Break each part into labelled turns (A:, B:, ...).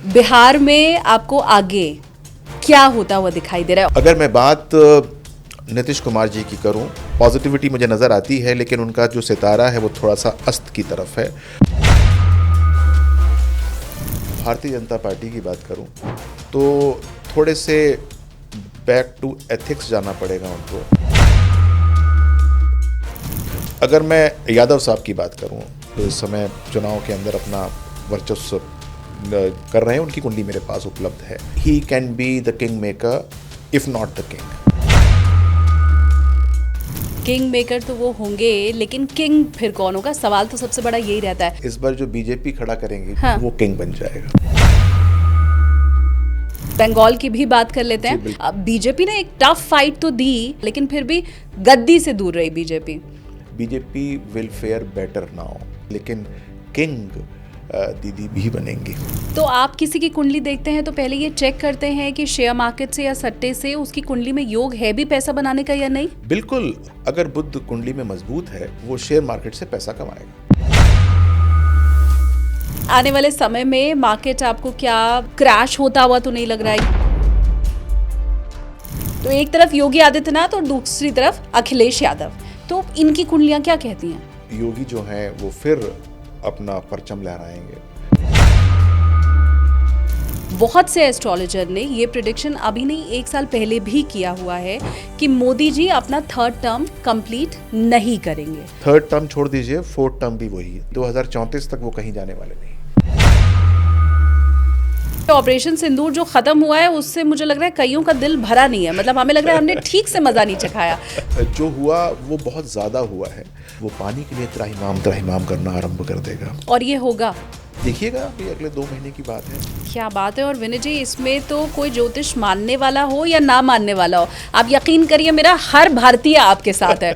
A: बिहार में आपको आगे क्या होता हुआ दिखाई दे रहा है?
B: अगर मैं बात नीतीश कुमार जी की करूं, पॉजिटिविटी मुझे नज़र आती है, लेकिन उनका जो सितारा है वो थोड़ा सा अस्त की तरफ है। भारतीय जनता पार्टी की बात करूं तो थोड़े से बैक टू एथिक्स जाना पड़ेगा उनको। अगर मैं यादव साहब की बात करूं तो इस समय चुनाव के अंदर अपना वर्चस्व कर रहे हैं, उनकी कुंडली मेरे पास उपलब्ध है। He can be the king maker if not the king.
A: King maker तो वो होंगे, लेकिन किंग फिर कौन होगा? सवाल तो सबसे बड़ा यही रहता है।
B: इस बार जो बीजेपी खड़ा करेंगी
A: हाँ।
B: वो किंग बन जाएगा।
A: बंगाल की भी बात कर लेते हैं। अब बीजेपी ने एक टफ फाइट तो दी, लेकिन फिर भी गद्दी से दूर रही BJP.
B: BJP will fair better now, लेकिन किंग दीदी भी बनेंगी।
A: तो आप किसी की कुंडली देखते हैं तो पहले ये चेक करते हैं कि शेयर मार्केट से या सट्टे से उसकी कुंडली में योग है भी पैसा बनाने का या नहीं?
B: बिल्कुल, अगर बुध कुंडली में मजबूत है वो शेयर मार्केट से पैसा कमाएगा।
A: आने वाले समय में मार्केट आपको क्या क्रैश होता हुआ तो नहीं लग रहा है? तो एक तरफ योगी आदित्यनाथ और दूसरी तरफ अखिलेश यादव, तो इनकी कुंडलियां क्या कहती हैं?
B: योगी जो हैं वो फिर अपना परचम लहराएंगे।
A: बहुत से एस्ट्रोलॉजर ने ये प्रेडिक्शन अभी नहीं, एक साल पहले भी किया हुआ है कि मोदी जी अपना थर्ड टर्म कंप्लीट नहीं करेंगे।
B: थर्ड टर्म छोड़ दीजिए, फोर्थ टर्म भी वही है। 2034 तक वो कहीं जाने वाले नहीं।
A: ऑपरेशन सिंदूर जो खत्म हुआ है उससे मुझे लग रहा है कईयों का दिल भरा नहीं है। मतलब हमें लग रहा है हमने ठीक से मजा नहीं चखाया।
B: जो हुआ वो बहुत ज्यादा हुआ है। वो पानी के लिए त्राहिमाम करना आरंभ कर देगा।
A: और ये होगा,
B: देखिएगा, ये अगले 2 महीने की बात है।
A: क्या बात है। और विनय जी, इसमें तो कोई ज्योतिष मानने वाला हो या ना मानने वाला हो, आप यकीन करिए मेरा हर भारतीय आपके साथ है।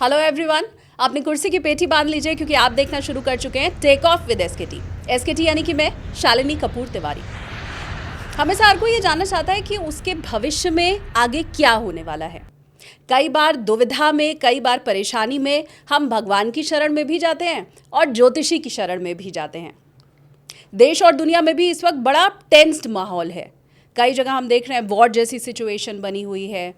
A: हेलो एवरीवन, अपनी कुर्सी की पेटी बांध लीजिए क्योंकि आप देखना शुरू कर चुके हैं take off with SKT. SKT यानी कि मैं शालिनी कपूर तिवारी। हमेशा हर कोई ये जानना चाहता है कि उसके भविष्य में आगे क्या होने वाला है। कई बार दुविधा में, कई बार परेशानी में हम भगवान की शरण में भी जाते हैं और ज्योतिषी की शरण में भी जाते हैं। देश और दुनिया में भी इस वक्त बड़ा टेंस्ड माहौल है। कई जगह हम देख रहे हैं वॉर जैसी सिचुएशन बनी हुई है।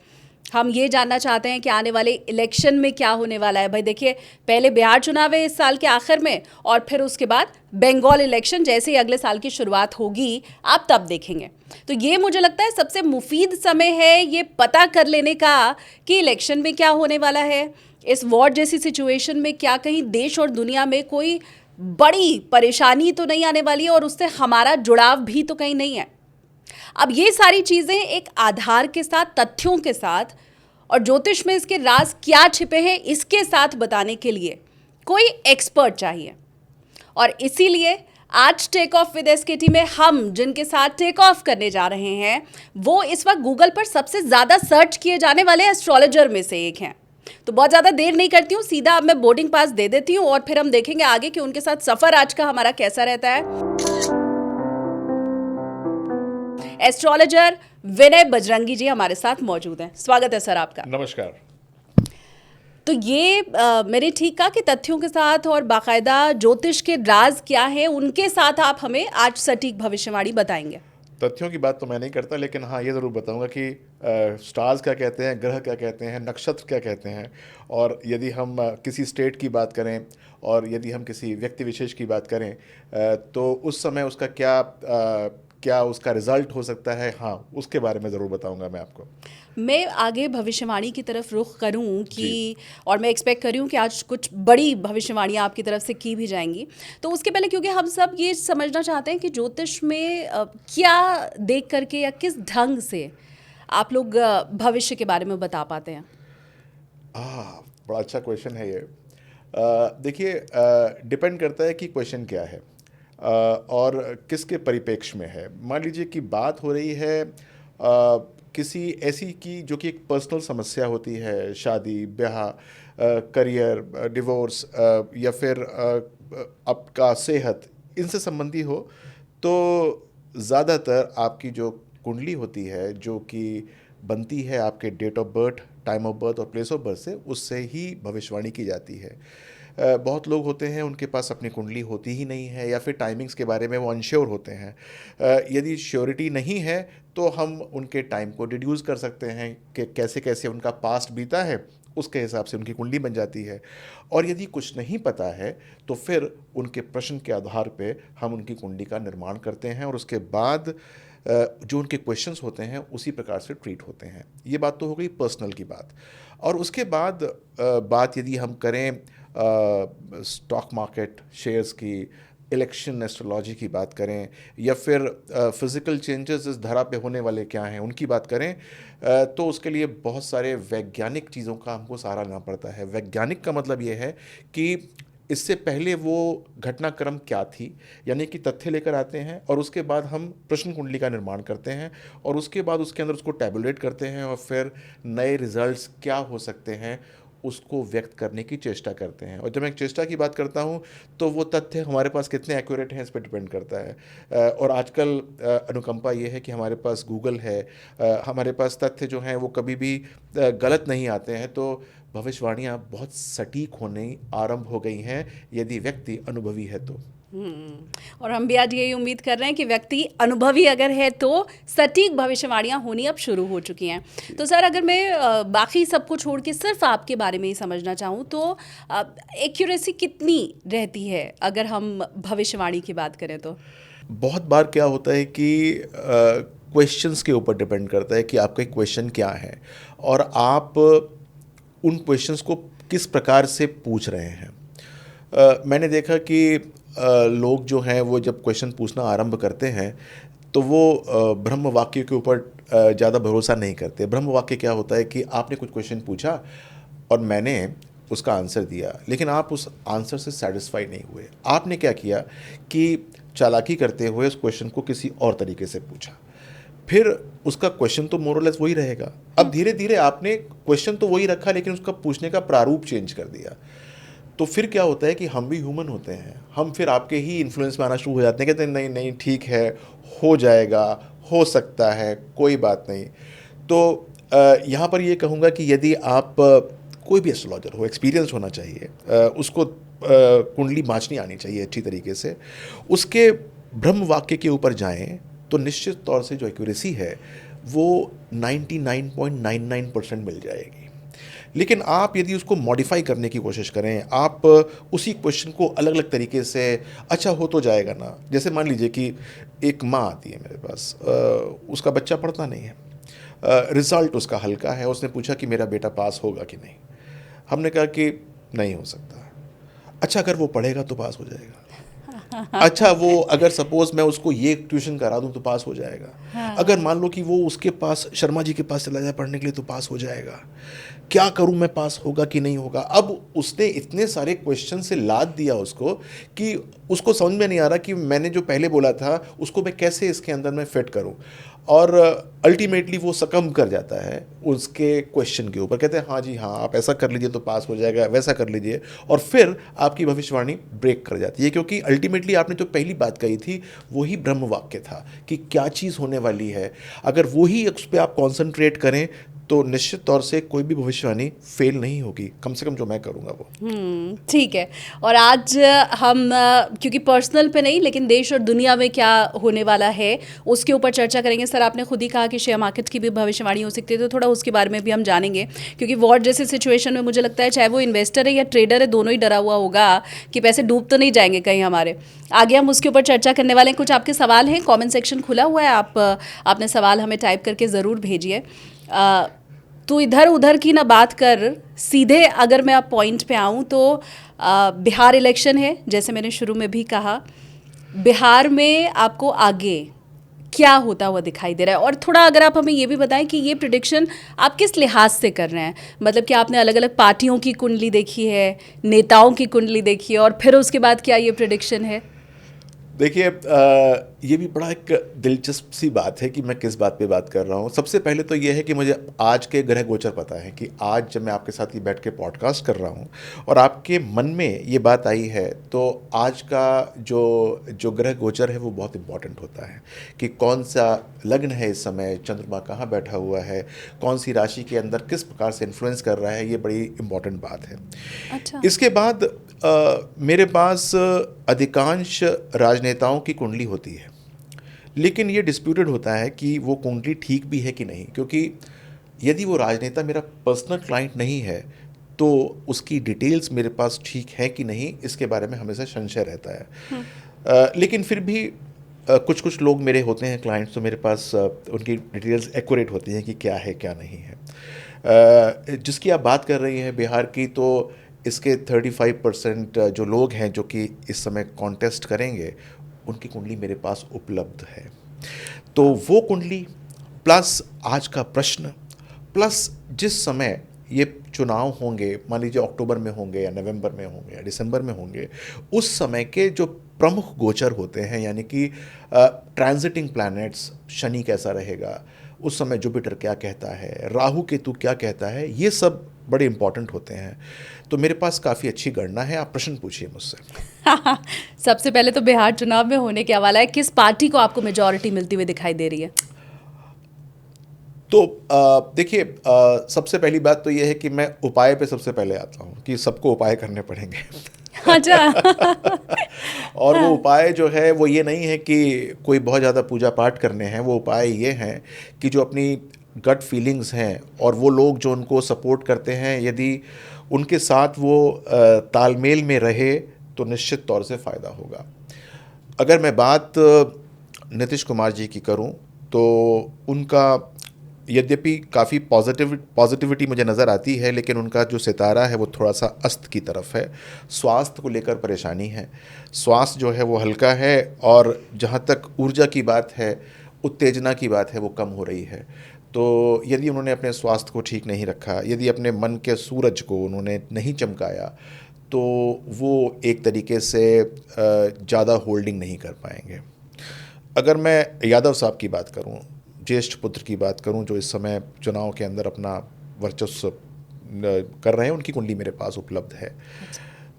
A: हम ये जानना चाहते हैं कि आने वाले इलेक्शन में क्या होने वाला है। भाई देखिए, पहले बिहार चुनाव है इस साल के आखिर में, और फिर उसके बाद बंगाल इलेक्शन जैसे ही अगले साल की शुरुआत होगी, आप तब देखेंगे। तो ये मुझे लगता है सबसे मुफीद समय है ये पता कर लेने का कि इलेक्शन में क्या होने वाला है। इस वॉर जैसी सिचुएशन में क्या कहीं देश और दुनिया में कोई बड़ी परेशानी तो नहीं आने वाली है, और उससे हमारा जुड़ाव भी तो कहीं नहीं है। अब ये सारी चीज़ें एक आधार के साथ, तथ्यों के साथ, और ज्योतिष में इसके राज क्या छिपे हैं इसके साथ बताने के लिए कोई एक्सपर्ट चाहिए। और इसीलिए आज टेक ऑफ विद एसकेटी में हम जिनके साथ टेक ऑफ करने जा रहे हैं वो इस वक्त गूगल पर सबसे ज़्यादा सर्च किए जाने वाले एस्ट्रोलॉजर में से एक हैं। तो बहुत ज़्यादा देर नहीं करती हूँ, सीधा अब मैं बोर्डिंग पास दे देती हूँ और फिर हम देखेंगे आगे कि उनके साथ सफ़र आज का हमारा कैसा रहता है। एस्ट्रोलॉजर विनय बजरंगी जी हमारे साथ मौजूद हैं। स्वागत है सर आपका।
B: नमस्कार।
A: तो ये मैंने ठीक कहा कि तथ्यों के साथ और बाकायदा ज्योतिष के राज क्या है उनके साथ आप हमें आज सटीक भविष्यवाणी बताएंगे।
B: तथ्यों की बात तो मैं नहीं करता, लेकिन हाँ ये ज़रूर बताऊंगा कि स्टार्स क्या कहते हैं, ग्रह क्या कहते हैं, नक्षत्र क्या कहते हैं, और यदि हम किसी स्टेट की बात करें और यदि हम किसी व्यक्ति विशेष की बात करें तो उस समय उसका क्या उसका रिजल्ट हो सकता है, हाँ उसके बारे में ज़रूर बताऊंगा मैं आपको।
A: मैं आगे भविष्यवाणी की तरफ रुख करूं कि, और मैं एक्सपेक्ट करूं कि आज कुछ बड़ी भविष्यवाणियां आपकी तरफ से की भी जाएंगी। तो उसके पहले क्योंकि हम सब ये समझना चाहते हैं कि ज्योतिष में क्या देख करके या किस ढंग से आप लोग भविष्य के बारे में बता पाते हैं।
B: बड़ा अच्छा क्वेश्चन है ये। देखिए, डिपेंड करता है कि क्वेश्चन क्या है और किसके परिप्रेक्ष्य में है। मान लीजिए कि बात हो रही है किसी ऐसी की जो कि एक पर्सनल समस्या होती है, शादी ब्याह, करियर, डिवोर्स या फिर आपका सेहत, इनसे संबंधी हो, तो ज़्यादातर आपकी जो कुंडली होती है जो कि बनती है आपके date of birth, time of birth और प्लेस ऑफ बर्थ से, उससे ही भविष्यवाणी की जाती है। बहुत लोग होते हैं उनके पास अपनी कुंडली होती ही नहीं है, या फिर टाइमिंग्स के बारे में वो अनश्योर होते हैं। यदि श्योरिटी नहीं है तो हम उनके टाइम को डिड्यूस कर सकते हैं कि कैसे कैसे उनका पास्ट बीता है, उसके हिसाब से उनकी कुंडली बन जाती है। और यदि कुछ नहीं पता है तो फिर उनके प्रश्न के आधार पे हम उनकी कुंडली का निर्माण करते हैं, और उसके बाद जो उनके क्वेश्चंस होते हैं उसी प्रकार से ट्रीट होते हैं। ये बात तो हो गई पर्सनल की बात। और उसके बाद बात यदि हम करें स्टॉक मार्केट, शेयर्स की, इलेक्शन एस्ट्रोलॉजी की बात करें, या फिर फिज़िकल चेंजेस इस धरा पे होने वाले क्या हैं उनकी बात करें, तो उसके लिए बहुत सारे वैज्ञानिक चीज़ों का हमको सहारा लेना पड़ता है। वैज्ञानिक का मतलब ये है कि इससे पहले वो घटनाक्रम क्या थी, यानी कि तथ्य लेकर आते हैं, और उसके बाद हम प्रश्न कुंडली का निर्माण करते हैं, और उसके बाद उसके अंदर उसको टैबुलेट करते हैं, और फिर नए रिजल्ट्स क्या हो सकते हैं उसको व्यक्त करने की चेष्टा करते हैं। और जब मैं चेष्टा की बात करता हूँ तो वो तथ्य हमारे पास कितने एक्यूरेट हैं इस पर डिपेंड करता है। और आजकल अनुकंपा ये है कि हमारे पास गूगल है, हमारे पास तथ्य जो हैं वो कभी भी गलत नहीं आते हैं, तो भविष्यवाणियाँ बहुत सटीक होने आरंभ हो गई हैं यदि व्यक्ति अनुभवी है तो।
A: और हम भी आज यही उम्मीद कर रहे हैं कि व्यक्ति अनुभवी अगर है तो सटीक भविष्यवाणियां होनी अब शुरू हो चुकी हैं। तो सर, अगर मैं बाकी सबको छोड़ के सिर्फ आपके बारे में ही समझना चाहूँ तो एक्यूरेसी कितनी रहती है अगर हम भविष्यवाणी की बात करें तो?
B: बहुत बार क्या होता है कि क्वेश्चंस के ऊपर डिपेंड करता है कि आपका क्वेश्चन क्या है, और आप उन क्वेश्चंस को किस प्रकार से पूछ रहे हैं। मैंने देखा कि लोग जो हैं वो जब क्वेश्चन पूछना आरंभ करते हैं तो वो ब्रह्म वाक्य के ऊपर ज़्यादा भरोसा नहीं करते। ब्रह्म वाक्य क्या होता है कि आपने कुछ क्वेश्चन पूछा और मैंने उसका आंसर दिया, लेकिन आप उस आंसर से सेटिस्फाई नहीं हुए। आपने क्या किया कि चालाकी करते हुए उस क्वेश्चन को किसी और तरीके से पूछा, फिर उसका क्वेश्चन तो मोरलेस वही रहेगा। अब धीरे धीरे आपने क्वेश्चन तो वही रखा लेकिन उसका पूछने का प्रारूप चेंज कर दिया। तो फिर क्या होता है कि हम भी ह्यूमन होते हैं, हम फिर आपके ही इन्फ्लुएंस में आना शुरू हो जाते हैं, कहते हैं नहीं नहीं ठीक है, हो जाएगा, हो सकता है, कोई बात नहीं। तो यहाँ पर ये कहूँगा कि यदि आप कोई भी एस्ट्रोलॉजर हो, एक्सपीरियंस होना चाहिए, उसको कुंडली मांचनी आनी चाहिए अच्छी तरीके से, उसके ब्रह्म वाक्य के ऊपर जाएं तो निश्चित तौर से जो एक्यूरेसी है वो 99.99% मिल जाएगी। लेकिन आप यदि उसको मॉडिफाई करने की कोशिश करें, आप उसी क्वेश्चन को अलग अलग तरीके से, अच्छा हो तो जाएगा ना। जैसे मान लीजिए कि एक माँ आती है मेरे पास, उसका बच्चा पढ़ता नहीं है, रिज़ल्ट उसका हल्का है, उसने पूछा कि मेरा बेटा पास होगा कि नहीं। हमने कहा कि नहीं हो सकता। अच्छा, अगर वो पढ़ेगा तो पास हो जाएगा। अच्छा, वो अगर सपोज मैं उसको ये ट्यूशन करा दूं तो पास हो जाएगा। अगर मान लो कि वो उसके पास, शर्मा जी के पास चला जाए पढ़ने के लिए तो पास हो जाएगा। क्या करूं मैं, पास होगा कि नहीं होगा। अब उसने इतने सारे क्वेश्चन से लाद दिया उसको कि उसको समझ में नहीं आ रहा कि मैंने जो पहले बोला था उसको मैं कैसे इसके अंदर में फिट करूं, और अल्टीमेटली वो सकम कर जाता है उसके क्वेश्चन के ऊपर। कहते हैं हाँ जी हाँ, आप ऐसा कर लीजिए तो पास हो जाएगा, वैसा कर लीजिए, और फिर आपकी भविष्यवाणी ब्रेक कर जाती है, क्योंकि अल्टीमेटली आपने जो पहली बात कही थी वही ब्रह्म वाक्य था कि क्या चीज़ होने वाली है। अगर वही उस पर आप कॉन्सेंट्रेट करें तो निश्चित तौर से कोई भी भविष्यवाणी फेल नहीं होगी, कम से कम जो मैं करूँगा वो।
A: ठीक है। और आज हम क्योंकि पर्सनल पे नहीं लेकिन देश और दुनिया में क्या होने वाला है उसके ऊपर चर्चा करेंगे। सर, आपने खुद ही कहा कि शेयर मार्केट की भी भविष्यवाणी हो सकती है, तो थोड़ा उसके बारे में भी हम जानेंगे, क्योंकि वॉर जैसे सिचुएशन में मुझे लगता है चाहे वो इन्वेस्टर है या ट्रेडर है, दोनों ही डरा हुआ होगा कि पैसे डूब तो नहीं जाएंगे कहीं हमारे। आगे हम उसके ऊपर चर्चा करने वाले हैं। कुछ आपके सवाल हैं, कॉमेंट सेक्शन खुला हुआ है, आपने सवाल हमें टाइप करके ज़रूर भेजिए। तो इधर उधर की ना बात कर, सीधे अगर मैं अब पॉइंट पे आऊँ तो बिहार इलेक्शन है, जैसे मैंने शुरू में भी कहा। बिहार में आपको आगे क्या होता हुआ दिखाई दे रहा है, और थोड़ा अगर आप हमें ये भी बताएं कि ये प्रेडिक्शन आप किस लिहाज से कर रहे हैं। मतलब कि आपने अलग अलग पार्टियों की कुंडली देखी है, नेताओं की कुंडली देखी है, और फिर उसके बाद क्या ये प्रेडिक्शन है?
B: देखिए, ये भी बड़ा एक दिलचस्प सी बात है कि मैं किस बात पे बात कर रहा हूँ। सबसे पहले तो ये है कि मुझे आज के ग्रह गोचर पता है कि आज जब मैं आपके साथ ही बैठ के पॉडकास्ट कर रहा हूँ और आपके मन में ये बात आई है, तो आज का जो ग्रह गोचर है वो बहुत इम्पॉर्टेंट होता है कि कौन सा लग्न है इस समय, चंद्रमा कहाँ बैठा हुआ है, कौन सी राशि के अंदर किस प्रकार से इन्फ्लुएंस कर रहा है, ये बड़ी इम्पॉर्टेंट बात है।
A: अच्छा।
B: इसके बाद मेरे पास अधिकांश राजनेताओं की कुंडली होती है, लेकिन ये डिस्प्यूटेड होता है कि वो कुंडली ठीक भी है कि नहीं, क्योंकि यदि वो राजनेता मेरा पर्सनल क्लाइंट नहीं है तो उसकी डिटेल्स मेरे पास ठीक है कि नहीं, इसके बारे में हमेशा संशय रहता है। लेकिन फिर भी कुछ कुछ लोग मेरे होते हैं क्लाइंट्स, तो मेरे पास उनकी डिटेल्स एक्यूरेट होती हैं कि क्या है क्या नहीं है। जिसकी आप बात कर रही हैं बिहार की, तो इसके 35% जो लोग हैं जो कि इस समय कॉन्टेस्ट करेंगे, उनकी कुंडली मेरे पास उपलब्ध है। तो वो कुंडली प्लस आज का प्रश्न प्लस जिस समय ये चुनाव होंगे, मान लीजिए अक्टूबर में होंगे या नवंबर में होंगे या दिसंबर में होंगे, उस समय के जो प्रमुख गोचर होते हैं, यानी कि ट्रांजिटिंग प्लैनेट्स, शनि कैसा रहेगा उस समय, जुपिटर क्या कहता है, राहु केतु क्या कहता है, ये सब बड़े इंपॉर्टेंट होते हैं। तो मेरे पास काफ़ी अच्छी गणना है। आप प्रश्न पूछिए मुझसे।
A: सबसे पहले तो बिहार चुनाव में होने के हवाला है, किस पार्टी को आपको मेजॉरिटी मिलती हुई दिखाई दे रही है?
B: तो देखिए, सबसे पहली बात तो ये है कि मैं उपाय पे सबसे पहले आता हूँ कि सबको उपाय करने पड़ेंगे।
A: अच्छा।
B: और वो उपाय जो है वो ये नहीं है कि कोई बहुत ज़्यादा पूजा पाठ करने हैं। वो उपाय ये हैं कि जो अपनी गट फीलिंग्स हैं और वो लोग जो उनको सपोर्ट करते हैं, यदि उनके साथ वो तालमेल में रहे तो निश्चित तौर से फ़ायदा होगा। अगर मैं बात नीतीश कुमार जी की करूं तो उनका यद्यपि काफ़ी पॉजिटिविटी मुझे नज़र आती है, लेकिन उनका जो सितारा है वो थोड़ा सा अस्त की तरफ है। स्वास्थ्य को लेकर परेशानी है, स्वास्थ्य जो है वो हल्का है, और जहाँ तक ऊर्जा की बात है, उत्तेजना की बात है, वो कम हो रही है। तो यदि उन्होंने अपने स्वास्थ्य को ठीक नहीं रखा, यदि अपने मन के सूरज को उन्होंने नहीं चमकाया, तो वो एक तरीके से ज़्यादा होल्डिंग नहीं कर पाएंगे। अगर मैं यादव साहब की बात करूं, ज्येष्ठ पुत्र की बात करूं, जो इस समय चुनाव के अंदर अपना वर्चस्व कर रहे हैं, उनकी कुंडली मेरे पास उपलब्ध है।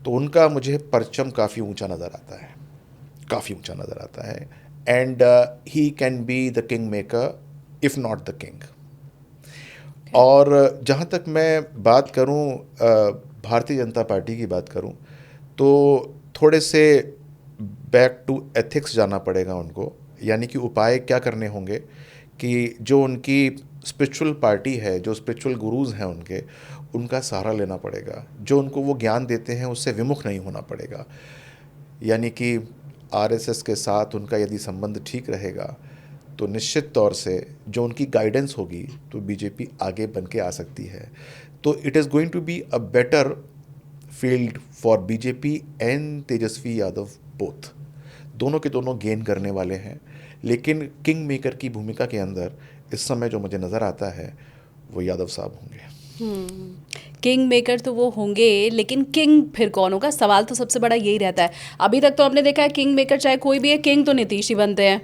B: तो उनका मुझे परचम काफ़ी ऊंचा नज़र आता है, काफ़ी ऊंचा नज़र आता है। And he can be the king maker if not the king. और जहाँ तक मैं बात करूं, भारतीय जनता पार्टी की बात करूं, तो थोड़े से बैक टू एथिक्स जाना पड़ेगा उनको। यानी कि उपाय क्या करने होंगे कि जो उनकी स्पिरिचुअल पार्टी है, जो स्पिरिचुअल गुरुज़ हैं उनका सहारा लेना पड़ेगा। जो उनको वो ज्ञान देते हैं उससे विमुख नहीं होना पड़ेगा। यानी कि आरएसएस के साथ उनका यदि संबंध ठीक रहेगा तो निश्चित तौर से जो उनकी गाइडेंस होगी तो बीजेपी आगे बन के आ सकती है। तो it is going to be a better field for BJP and Tejashwi Yadav both. दोनों के दोनों गेन करने वाले हैं, लेकिन किंग मेकर की भूमिका के अंदर इस समय जो मुझे नज़र आता है वो यादव साहब होंगे।
A: किंग मेकर तो वो होंगे, लेकिन किंग फिर कौन होगा? सवाल तो सबसे बड़ा यही रहता है। अभी तक तो हमने देखा है किंग मेकर चाहे कोई भी है, किंग तो नीतीश ही बनते हैं,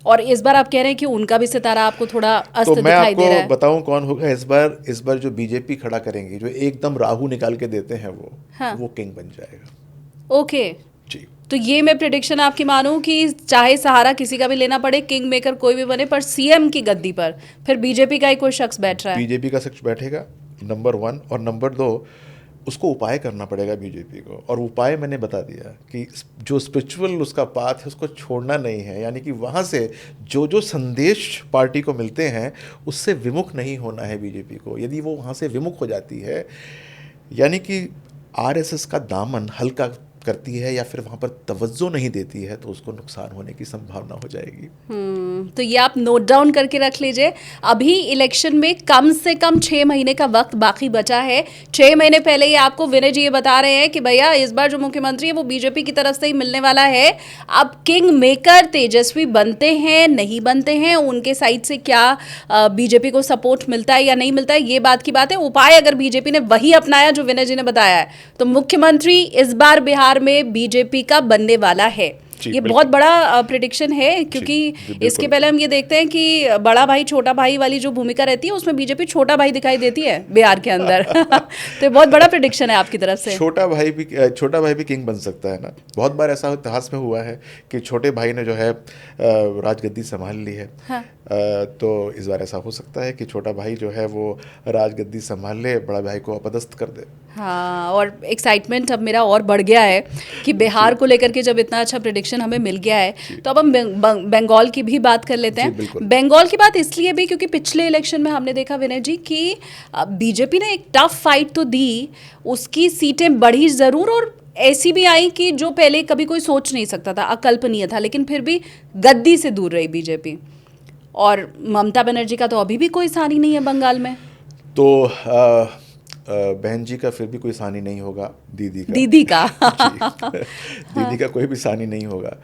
A: और इस बार आप कह रहे हैं कि उनका भी सितारा आपको थोड़ा अस्त
B: तो मैं
A: दिखाई दे रहा है।
B: आपको बताऊं कौन होगा इस बार जो बीजेपी खड़ा करेंगी, जो एकदम राहु निकाल के देते हैं वो किंग बन जाएगा।
A: ओके
B: जी।
A: तो ये मैं प्रेडिक्शन आपकी मानूं कि चाहे सहारा किसी का भी लेना पड़े, किंग मेकर कोई भी बने, पर सीएम की गद्दी पर फिर बीजेपी का ही कोई शख्स बैठ रहा है।
B: बीजेपी का शख्स बैठेगा, नंबर 1। और नंबर 2, उसको उपाय करना पड़ेगा बीजेपी को। और उपाय मैंने बता दिया कि जो स्पिरिचुअल उसका पाथ है उसको छोड़ना नहीं है। यानी कि वहाँ से जो जो संदेश पार्टी को मिलते हैं उससे विमुख नहीं होना है बीजेपी को। यदि वो वहाँ से विमुख हो जाती है, यानी कि आरएसएस का दामन हल्का करती है या फिर वहाँ पर तवज्जो नहीं देती है, तो उसको नुकसान होने की संभावना हो जाएगी।
A: तो ये आप नोट डाउन करके रख लीजिए। अभी इलेक्शन में कम से कम 6 महीने का वक्त बाकी बचा है। 6 महीने पहले ही आपको विनय जी ये बता रहे हैं कि भैया इस बार जो मुख्यमंत्री है वो बीजेपी की तरफ से ही मिलने वाला है। अब किंग मेकर तेजस्वी बनते हैं नहीं बनते हैं, उनके साइड से क्या बीजेपी को सपोर्ट मिलता है या नहीं मिलता है, ये बात की बात है। उपाय अगर बीजेपी ने वही अपनाया जो विनय जी ने बताया है, तो मुख्यमंत्री इस बार बिहार में बीजेपी का बनने वाला है।
B: जी,
A: ये
B: बिल्कुल।
A: बहुत बड़ा प्रिडिक्शन है, क्योंकि
B: जी, बिल्कुल।
A: इसके पहले हम ये देखते हैं कि बड़ा भाई छोटा भाई वाली जो भूमिका रहती है उसमें बीजेपी छोटा भाई दिखाई देती है बिहार के अंदर। तो ये बहुत बड़ा प्रिडिक्शन है आपकी तरफ से।
B: छोटा भाई भी किंग बन सकता है ना। बहुत बार ऐसा इतिहास में हुआ है कि छोटे भाई ने जो है राजगद्दी संभाल ली है।
A: हाँ।
B: तो इस बार ऐसा हो सकता है कि छोटा भाई जो है वो राजगद्दी संभाल ले, बड़ा भाई को अपदस्थ कर दे।
A: हाँ, और एक्साइटमेंट अब मेरा और बढ़ गया है कि बिहार को लेकर के जब इतना अच्छा प्रिडिक्शन हमें मिल गया है, तो अब हम बंगाल की भी बात कर लेते
B: जी,
A: हैं।
B: बिल्कुल।
A: बंगाल की बात इसलिए भी क्योंकि पिछले इलेक्शन में हमने देखा विनय जी कि बीजेपी ने एक टफ फाइट तो दी, उसकी सीटें बढ़ी ज़रूर, और ऐसी भी आई कि जो पहले कभी कोई सोच नहीं सकता था, अकल्पनीय था, लेकिन फिर भी गद्दी से दूर रही बीजेपी। और ममता बनर्जी का तो अभी भी कोई सानी नहीं है बंगाल में।
B: तो बहन जी का फिर भी कोई सानी नहीं होगा, दीदी का।
A: दीदी का।
B: जी। दीदी का कोई भी सानी नहीं होगा।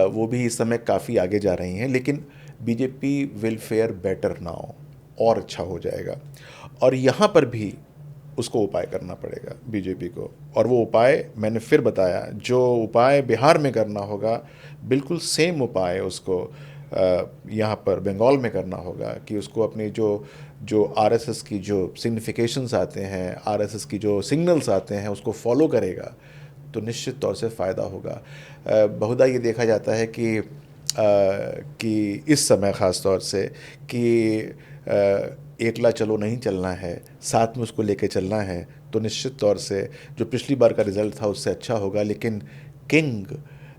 B: वो भी इस समय काफ़ी आगे जा रही हैं, लेकिन BJP will fair better now, और अच्छा हो जाएगा। और यहाँ पर भी उसको उपाय करना पड़ेगा बीजेपी को, और वो उपाय मैंने फिर बताया, जो उपाय बिहार में करना होगा बिल्कुल सेम उपाय उसको यहाँ पर बंगाल में करना होगा, कि उसको अपनी जो आरएसएस की जो सिग्निफिकेशंस आते हैं, आरएसएस की जो सिग्नल्स आते हैं, उसको फॉलो करेगा तो निश्चित तौर से फ़ायदा होगा। बहुधा ये देखा जाता है कि इस समय ख़ास तौर से कि एकला चलो नहीं चलना है, साथ में उसको लेके चलना है, तो निश्चित तौर से जो पिछली बार का रिज़ल्ट था उससे अच्छा होगा, लेकिन किंग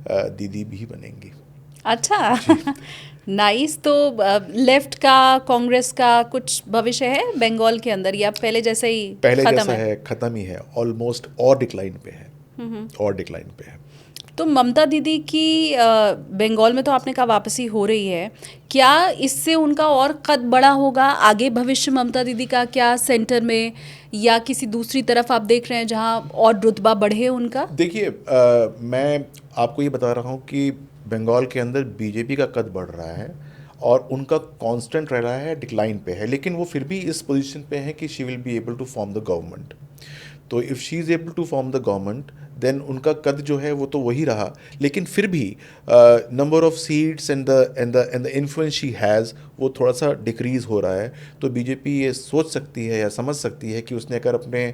B: दीदी भी बनेंगी।
A: अच्छा। नाइस। तो लेफ्ट का, कांग्रेस का कुछ भविष्य है बंगाल के अंदर, या पहले जैसे ही
B: पहले
A: खत्म
B: जैसा
A: है?
B: है, ख़त्म ही है ऑलमोस्ट, और डिक्लाइन पे है, और डिक्लाइन पे है।
A: तो ममता दीदी की बंगाल में तो आपने कहा वापसी हो रही है, क्या इससे उनका और कद बड़ा होगा आगे भविष्य ममता दीदी का? क्या सेंटर में या किसी दूसरी तरफ आप देख रहे हैं जहां और रुतबा बढ़े उनका?
B: देखिए, मैं आपको ये बता रहा हूँ कि बंगाल के अंदर बीजेपी का कद बढ़ रहा है और उनका कांस्टेंट रह रहा है, डिक्लाइन पे है, लेकिन वो फिर भी इस पोजीशन पे है कि she will be able to form the government. तो if she is able to form the government, then उनका कद जो है वो तो वही रहा, लेकिन फिर भी number of seats and the influence she has वो थोड़ा सा डिक्रीज़ हो रहा है। तो बीजेपी ये सोच सकती है या समझ सकती है कि उसने अगर अपने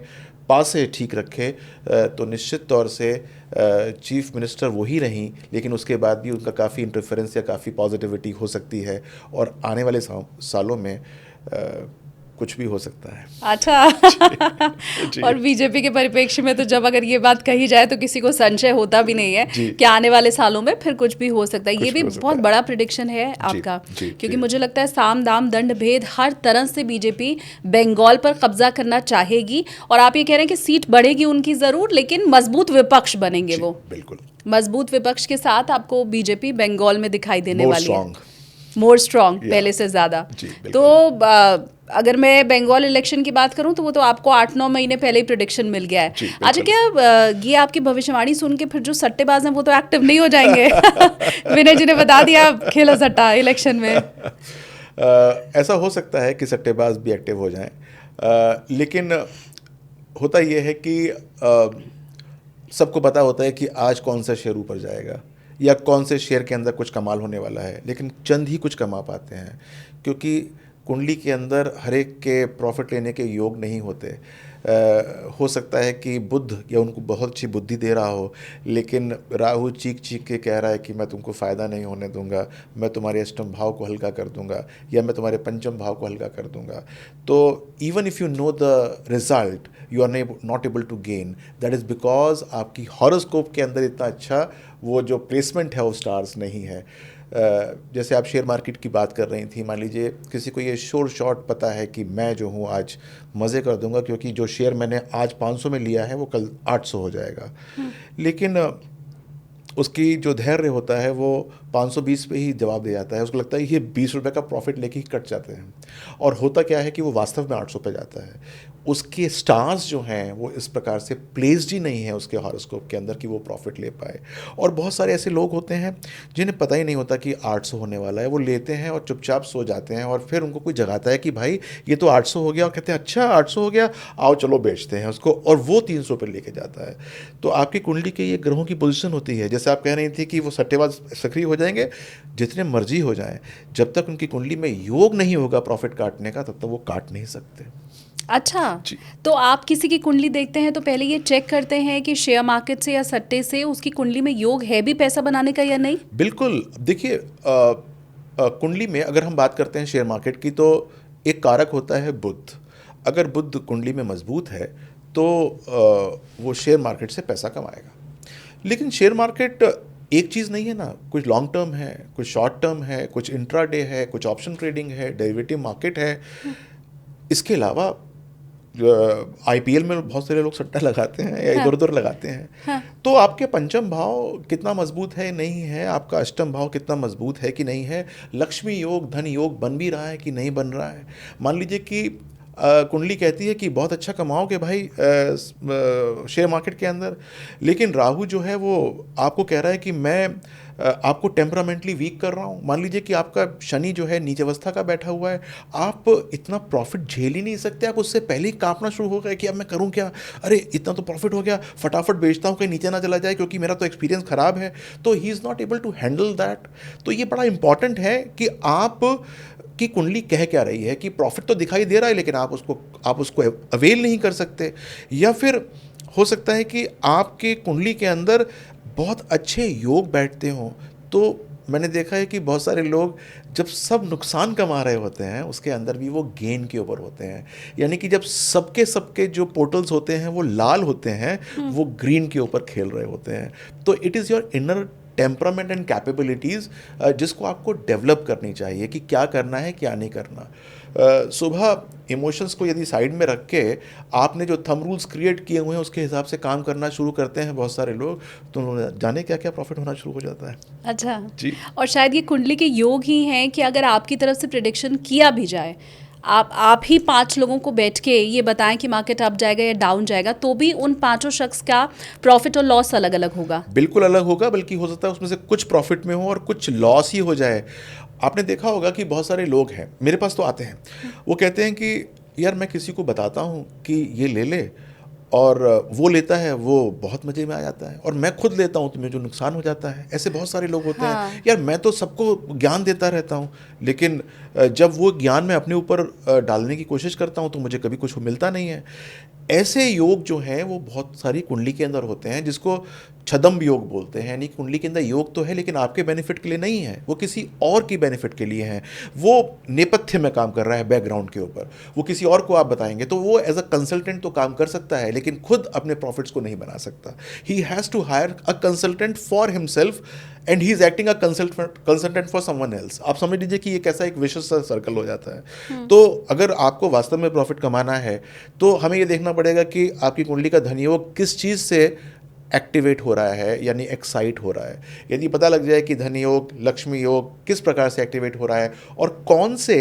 B: पासे ठीक रखे तो निश्चित तौर से चीफ मिनिस्टर वही रहीं, लेकिन उसके बाद भी उनका काफ़ी इंटरफेरेंस या काफ़ी पॉजिटिविटी हो सकती है, और आने वाले सालों में कुछ भी हो सकता है।
A: अच्छा। और बीजेपी के परिप्रेक्ष्य में तो जब अगर ये बात कही जाए तो किसी को संशय होता भी नहीं है कि आने वाले सालों में फिर कुछ भी हो सकता है। ये भी बहुत बड़ा प्रेडिक्शन है आपका, क्योंकि मुझे लगता है साम दाम दंड भेद हर तरह से बीजेपी बंगाल पर कब्जा करना चाहेगी, और आप ये कह रहे हैं कि सीट बढ़ेगी उनकी ज़रूर, लेकिन मजबूत विपक्ष बनेंगे वो।
B: बिल्कुल
A: मजबूत विपक्ष के साथ आपको बीजेपी बंगाल में दिखाई देने वाली है, मोर स्ट्रॉन्ग पहले से ज़्यादा। तो अगर मैं बंगाल इलेक्शन की बात करूं तो वो तो आपको 8-9 महीने पहले ही प्रेडिक्शन मिल गया है। अच्छा, क्या ये आपकी भविष्यवाणी सुन के फिर जो सट्टेबाज हैं वो तो एक्टिव नहीं हो जाएंगे? विनय जी ने बता दिया, खेलो सट्टा इलेक्शन में।
B: ऐसा हो सकता है कि सट्टेबाज भी एक्टिव हो जाएं, लेकिन होता ये है कि सबको पता होता है कि आज कौन सा शेयर ऊपर जाएगा या कौन से शेयर के अंदर कुछ कमाल होने वाला है, लेकिन चंद ही कुछ कमा पाते हैं, क्योंकि कुंडली के अंदर हर एक के प्रॉफिट लेने के योग नहीं होते। हो सकता है कि बुध या उनको बहुत अच्छी बुद्धि दे रहा हो, लेकिन राहु चीख चीख के कह रहा है कि मैं तुमको फ़ायदा नहीं होने दूंगा, मैं तुम्हारे अष्टम भाव को हल्का कर दूंगा या मैं तुम्हारे पंचम भाव को हल्का कर दूंगा। तो even if you know the result you are not able to gain, that is because आपकी हॉरोस्कोप के अंदर इतना अच्छा वो जो प्लेसमेंट है वो स्टार्स नहीं है। जैसे आप शेयर मार्केट की बात कर रही थी, मान लीजिए किसी को ये श्योर शॉट पता है कि मैं जो हूँ आज मज़े कर दूंगा, क्योंकि जो शेयर मैंने आज 500 में लिया है वो कल 800 हो जाएगा, लेकिन उसकी जो धैर्य होता है वो 520 पे ही जवाब दे जाता है। उसको लगता है ये 20 रुपये का प्रॉफिट लेके ही कट जाते हैं, और होता क्या है कि वो वास्तव में 800 पे जाता है। उसके स्टार्स जो हैं वो इस प्रकार से प्लेस्ड ही नहीं है उसके हॉरोस्कोप के अंदर कि वो प्रॉफिट ले पाए। और बहुत सारे ऐसे लोग होते हैं जिन्हें पता ही नहीं होता कि 800 होने वाला है, वो लेते हैं और चुपचाप सो जाते हैं, और फिर उनको कोई जगाता है कि भाई ये तो 800 हो गया, और कहते हैं अच्छा 800 हो गया, आओ चलो बेचते हैं उसको, और वो 300 पे लेके जाता है। तो आपकी कुंडली के ये ग्रहों की पोजीशन होती है, जैसे जैसे आप कह रही थी कि वो सट्टेबाज सक्रिय हो जाएंगे, जितने मर्जी हो जाएं, जब तक उनकी कुंडली में योग नहीं होगा प्रॉफिट काटने का, तब तक वो काट नहीं सकते।
A: अच्छा,
B: जी।
A: तो आप किसी की कुंडली देखते हैं तो पहले ये चेक करते हैं कि शेयर मार्केट से या सट्टे से उसकी कुंडली में योग है भी पैसा बनाने का या नहीं?
B: बिल्कुल। देखिए, कुंडली में अगर हम बात करते हैं शेयर मार्केट की, तो एक कारक होता है बुध। अगर बुध कुंडली में मजबूत है तो वो शेयर मार्केट से पैसा कमाएगा। लेकिन शेयर मार्केट एक चीज़ नहीं है ना, कुछ लॉन्ग टर्म है, कुछ शॉर्ट टर्म है, कुछ इंट्राडे है, कुछ ऑप्शन ट्रेडिंग है, डेरिवेटिव मार्केट है। इसके अलावा आईपीएल में बहुत सारे लोग सट्टा लगाते हैं या
A: हाँ।
B: इधर उधर लगाते हैं।
A: हाँ।
B: तो आपके पंचम भाव कितना मजबूत है नहीं है, आपका अष्टम भाव कितना मजबूत है कि नहीं है, लक्ष्मी योग धन योग बन भी रहा है कि नहीं बन रहा है। मान लीजिए कि कुंडली कहती है कि बहुत अच्छा कमाओगे भाई शेयर मार्केट के अंदर, लेकिन राहु जो है वो आपको कह रहा है कि मैं आपको टेम्परामेंटली वीक कर रहा हूँ। मान लीजिए कि आपका शनि जो है नीच अवस्था का बैठा हुआ है, आप इतना प्रॉफिट झेल ही नहीं सकते, आप उससे पहले ही कांपना शुरू हो गए कि अब मैं करूँ क्या, अरे इतना तो प्रॉफिट हो गया, फटाफट बेचता हूँ कहीं नीचे ना चला जाए क्योंकि मेरा तो एक्सपीरियंस ख़राब है। तो he is not able to handle that. तो ये बड़ा इंपॉर्टेंट है कि आप की कुंडली कह क्या रही है, कि प्रॉफिट तो दिखाई दे रहा है लेकिन आप उसको अवेल नहीं कर सकते। या फिर हो सकता है कि आपके कुंडली के अंदर बहुत अच्छे योग बैठते हों। तो मैंने देखा है कि बहुत सारे लोग जब सब नुकसान कमा रहे होते हैं उसके अंदर भी वो गेन के ऊपर होते हैं, यानी कि जब सबके जो पोर्टल्स होते हैं वो लाल होते हैं, वो ग्रीन के ऊपर खेल रहे होते हैं। तो it is your inner temperament and capabilities जिसको आपको डेवलप करनी चाहिए कि क्या करना है क्या नहीं करना। सुबह इमोशंस को यदि साइड में रख के आपने जो थंब रूल्स क्रिएट किए हुए हैं उसके हिसाब से काम करना शुरू करते हैं बहुत सारे लोग, तो उन्होंने जाने क्या क्या प्रॉफिट होना शुरू हो जाता है।
A: अच्छा
B: जी।
A: और शायद ये कुंडली के योग ही हैं कि अगर आपकी तरफ से प्रिडिक्शन किया भी जाए, आप ही 5 लोगों को बैठ के ये बताएं कि मार्केट अप जाएगा या डाउन जाएगा, तो भी उन 5 शख्स का प्रॉफिट और लॉस अलग अलग होगा।
B: बिल्कुल अलग होगा, बल्कि हो सकता है उसमें से कुछ प्रॉफिट में हो और कुछ लॉस ही हो जाए। आपने देखा होगा कि बहुत सारे लोग हैं, मेरे पास तो आते हैं, वो कहते हैं कि यार मैं किसी को बताता हूँ कि ये ले ले, और वो लेता है, वो बहुत मज़े में आ जाता है, और मैं खुद लेता हूँ तो मुझे जो नुकसान हो जाता है। ऐसे बहुत सारे लोग होते
A: हाँ।
B: हैं, यार मैं तो सबको ज्ञान देता रहता हूँ, लेकिन जब वो ज्ञान मैं अपने ऊपर डालने की कोशिश करता हूँ तो मुझे कभी कुछ मिलता नहीं है। ऐसे योग जो हैं वो बहुत सारी कुंडली के अंदर होते हैं, जिसको छदम्ब योग बोलते हैं। यानी कुंडली के अंदर योग तो है लेकिन आपके बेनिफिट के लिए नहीं है, वो किसी और की बेनिफिट के लिए है। वो नेपथ्य में काम कर रहा है, बैकग्राउंड के ऊपर, वो किसी और को आप बताएंगे तो वो एज अ कंसल्टेंट तो काम कर सकता है लेकिन खुद अपने प्रॉफिट्स को नहीं बना सकता। He has to hire a consultant for himself and he is acting a consultant for someone else. आप समझ लीजिए कि ये कैसा एक विशेष सर्कल हो जाता है। तो अगर आपको वास्तव में प्रॉफिट कमाना है तो हमें ये देखना पड़ेगा कि आपकी कुंडली का धन योग किस चीज़ से एक्टिवेट हो रहा है, यानी एक्साइट हो रहा है। यदि पता लग जाए कि धन योग लक्ष्मी योग किस प्रकार से एक्टिवेट हो रहा है और कौन से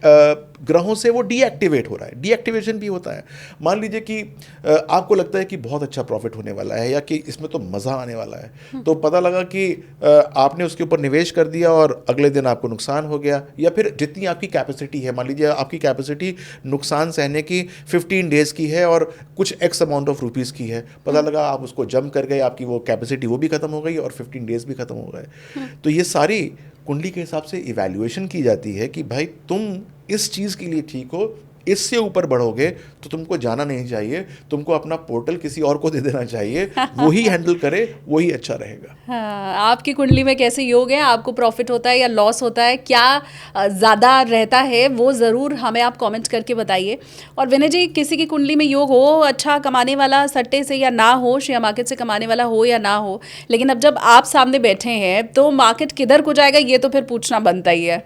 B: ग्रहों से वो डीएक्टिवेट हो रहा है, डीएक्टिवेशन भी होता है। मान लीजिए कि आपको लगता है कि बहुत अच्छा प्रॉफिट होने वाला है या कि इसमें तो मज़ा आने वाला है, तो पता लगा कि आपने उसके ऊपर निवेश कर दिया और अगले दिन आपको नुकसान हो गया, या फिर जितनी आपकी कैपेसिटी है, मान लीजिए आपकी कैपेसिटी नुकसान सहने की 15 डेज़ की है और कुछ एक्स अमाउंट ऑफ रुपीज़ की है, पता लगा आप उसको जंप कर गए, आपकी वो कैपेसिटी वो भी ख़त्म हो गई और 15 डेज़ भी ख़त्म हो गए। तो ये सारी कुंडली के हिसाब से इवैल्यूएशन की जाती है कि भाई तुम इस चीज़ के लिए ठीक हो, इससे ऊपर बढ़ोगे तो तुमको जाना नहीं चाहिए, तुमको अपना पोर्टल किसी और को दे देना चाहिए, वही हैंडल करे, वही अच्छा रहेगा।
A: हाँ, आपकी कुंडली में कैसे योग है, आपको प्रॉफिट होता है या लॉस होता है, क्या ज़्यादा रहता है, वो ज़रूर हमें आप कमेंट करके बताइए। और विनय जी, किसी की कुंडली में योग हो अच्छा कमाने वाला सट्टे से या ना हो, शेयर मार्केट से कमाने वाला हो या ना हो, लेकिन अब जब आप सामने बैठे हैं तो मार्केट किधर को जाएगा ये तो फिर पूछना बनता ही है।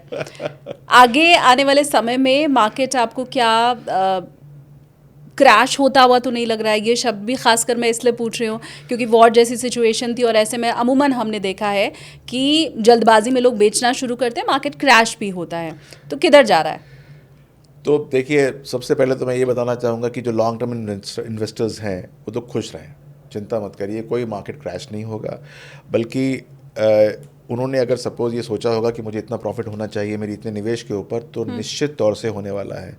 A: आगे आने वाले समय में मार्केट आपको क्या क्रैश होता हुआ तो नहीं लग रहा है? ये शब्द भी खासकर मैं इसलिए पूछ रही हूँ क्योंकि वॉर जैसी सिचुएशन थी और ऐसे में अमूमन हमने देखा है कि जल्दबाजी में लोग बेचना शुरू करते हैं, मार्केट क्रैश भी होता है, तो किधर जा रहा है?
B: तो देखिए, सबसे पहले तो मैं ये बताना चाहूँगा कि जो लॉन्ग टर्म इन्वेस्टर्स हैं वो तो खुश रहें, चिंता मत करिए, कोई मार्केट क्रैश नहीं होगा, बल्कि उन्होंने अगर सपोज ये सोचा होगा कि मुझे इतना प्रॉफिट होना चाहिए मेरी इतने निवेश के ऊपर, तो निश्चित तौर से होने वाला है।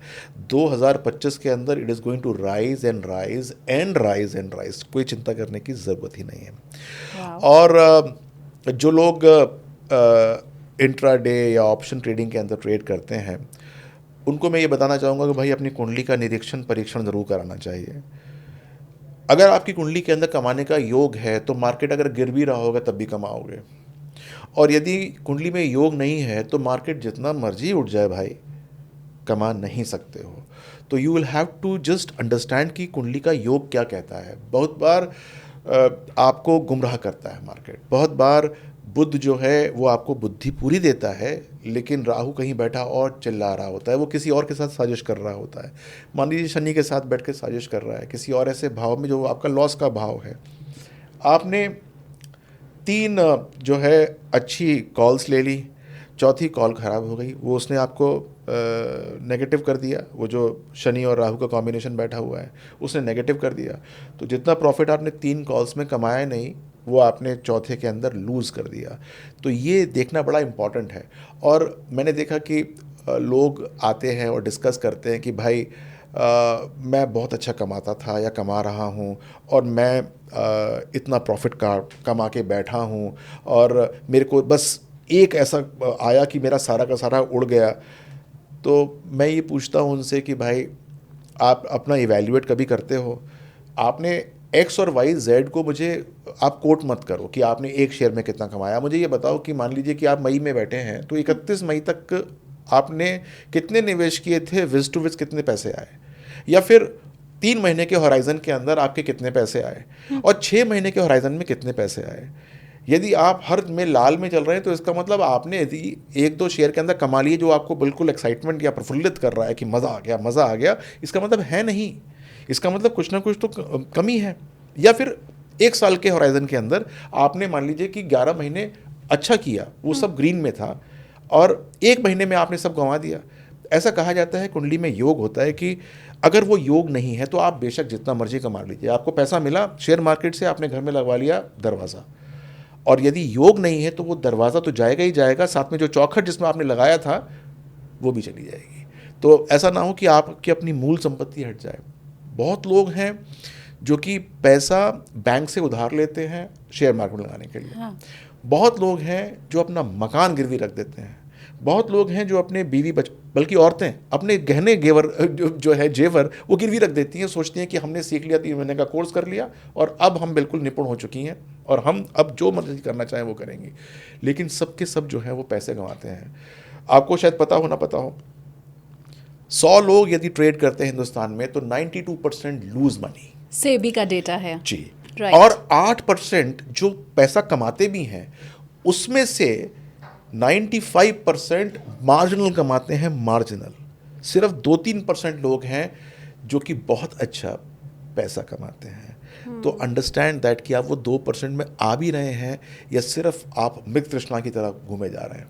B: 2025 के अंदर it is going to rise and rise and rise and rise, कोई चिंता करने की ज़रूरत ही नहीं है। और जो लोग इंट्राडे या ऑप्शन ट्रेडिंग के अंदर ट्रेड करते हैं, उनको मैं ये बताना चाहूँगा कि भाई अपनी कुंडली का निरीक्षण परीक्षण ज़रूर कराना चाहिए। अगर आपकी कुंडली के अंदर कमाने का योग है तो मार्केट अगर गिर भी रहा होगा तब भी कमाओगे, और यदि कुंडली में योग नहीं है तो मार्केट जितना मर्जी उठ जाए भाई, कमा नहीं सकते हो। तो you will have to just understand कि कुंडली का योग क्या कहता है। बहुत बार आपको गुमराह करता है मार्केट, बहुत बार बुध जो है वो आपको बुद्धि पूरी देता है, लेकिन राहु कहीं बैठा और चिल्ला रहा होता है, वो किसी और के साथ साजिश कर रहा होता है। मान लीजिए शनि के साथ बैठ के साजिश कर रहा है किसी और ऐसे भाव में जो आपका लॉस का भाव है। आपने 3 जो है अच्छी कॉल्स ले ली, चौथी कॉल ख़राब हो गई, वो उसने आपको नेगेटिव कर दिया। वो जो शनि और राहु का कॉम्बिनेशन बैठा हुआ है उसने नेगेटिव कर दिया। तो जितना प्रॉफिट आपने 3 कॉल्स में कमाया नहीं, वो आपने चौथे के अंदर लूज़ कर दिया। तो ये देखना बड़ा इम्पॉर्टेंट है। और मैंने देखा कि लोग आते हैं और डिस्कस करते हैं कि भाई मैं बहुत अच्छा कमाता था या कमा रहा हूँ, और मैं इतना प्रॉफिट कमा के बैठा हूँ, और मेरे को बस एक ऐसा आया कि मेरा सारा का सारा उड़ गया। तो मैं ये पूछता हूँ उनसे कि भाई आप अपना इवैल्यूएट कभी करते हो? आपने एक्स और वाई जेड को मुझे आप कोट मत करो कि आपने एक शेयर में कितना कमाया। मुझे ये बताओ कि मान लीजिए कि आप मई में बैठे हैं, तो 31 मई तक आपने कितने निवेश किए थे, विज टू विज कितने पैसे आए, या फिर 3 महीने के होराइज़न के अंदर आपके कितने पैसे आए, और 6 महीने के होराइज़न में कितने पैसे आए। यदि आप हर में लाल में चल रहे हैं तो इसका मतलब आपने यदि 1-2 शेयर के अंदर कमा लिए जो आपको बिल्कुल एक्साइटमेंट या प्रफुल्लित कर रहा है कि मज़ा आ गया मज़ा आ गया, इसका मतलब है नहीं। इसका मतलब कुछ ना कुछ तो कमी है। या फिर 1 साल के होराइज़न के अंदर आपने मान लीजिए कि 11 महीने अच्छा किया, वो सब ग्रीन में था, और 1 महीने में आपने सब गंवा दिया। ऐसा कहा जाता है, कुंडली में योग होता है कि अगर वो योग नहीं है तो आप बेशक जितना मर्जी कमा लीजिए, आपको पैसा मिला शेयर मार्केट से, आपने घर में लगवा लिया दरवाज़ा, और यदि योग नहीं है तो वो दरवाज़ा तो जाएगा ही जाएगा, साथ में जो चौखट जिसमें आपने लगाया था वो भी चली जाएगी। तो ऐसा ना हो कि आपकी अपनी मूल संपत्ति हट जाए। बहुत लोग हैं जो कि पैसा बैंक से उधार लेते हैं शेयर मार्केट में लगाने के लिए। हाँ। बहुत लोग हैं जो अपना मकान गिरवी रख देते हैं। बहुत लोग हैं जो अपने बीवी बल्कि औरतें अपने गहने गेवर जो है जेवर वो गिरवी रख देती हैं, सोचती हैं कि हमने सीख लिया, 3 महीने का कोर्स कर लिया और अब हम बिल्कुल निपुण हो चुकी हैं और हम अब जो मर्जी करना चाहें वो करेंगी। लेकिन सब के सब जो है वो पैसे गंवाते हैं। आपको शायद पता हो ना पता हो, 100 लोग यदि ट्रेड करते हैं हिंदुस्तान में तो 92% लूज मनी।
A: सेबी का डेटा है
B: जी।
A: right.
B: और 8% जो पैसा कमाते भी हैं उसमें से 95% मार्जिनल कमाते हैं। मार्जिनल सिर्फ 2-3% लोग हैं जो कि बहुत अच्छा पैसा कमाते हैं। तो अंडरस्टैंड दैट कि आप वो 2% में आ भी रहे हैं या सिर्फ आप मृग तृष्णा की तरह घूमे जा रहे हैं।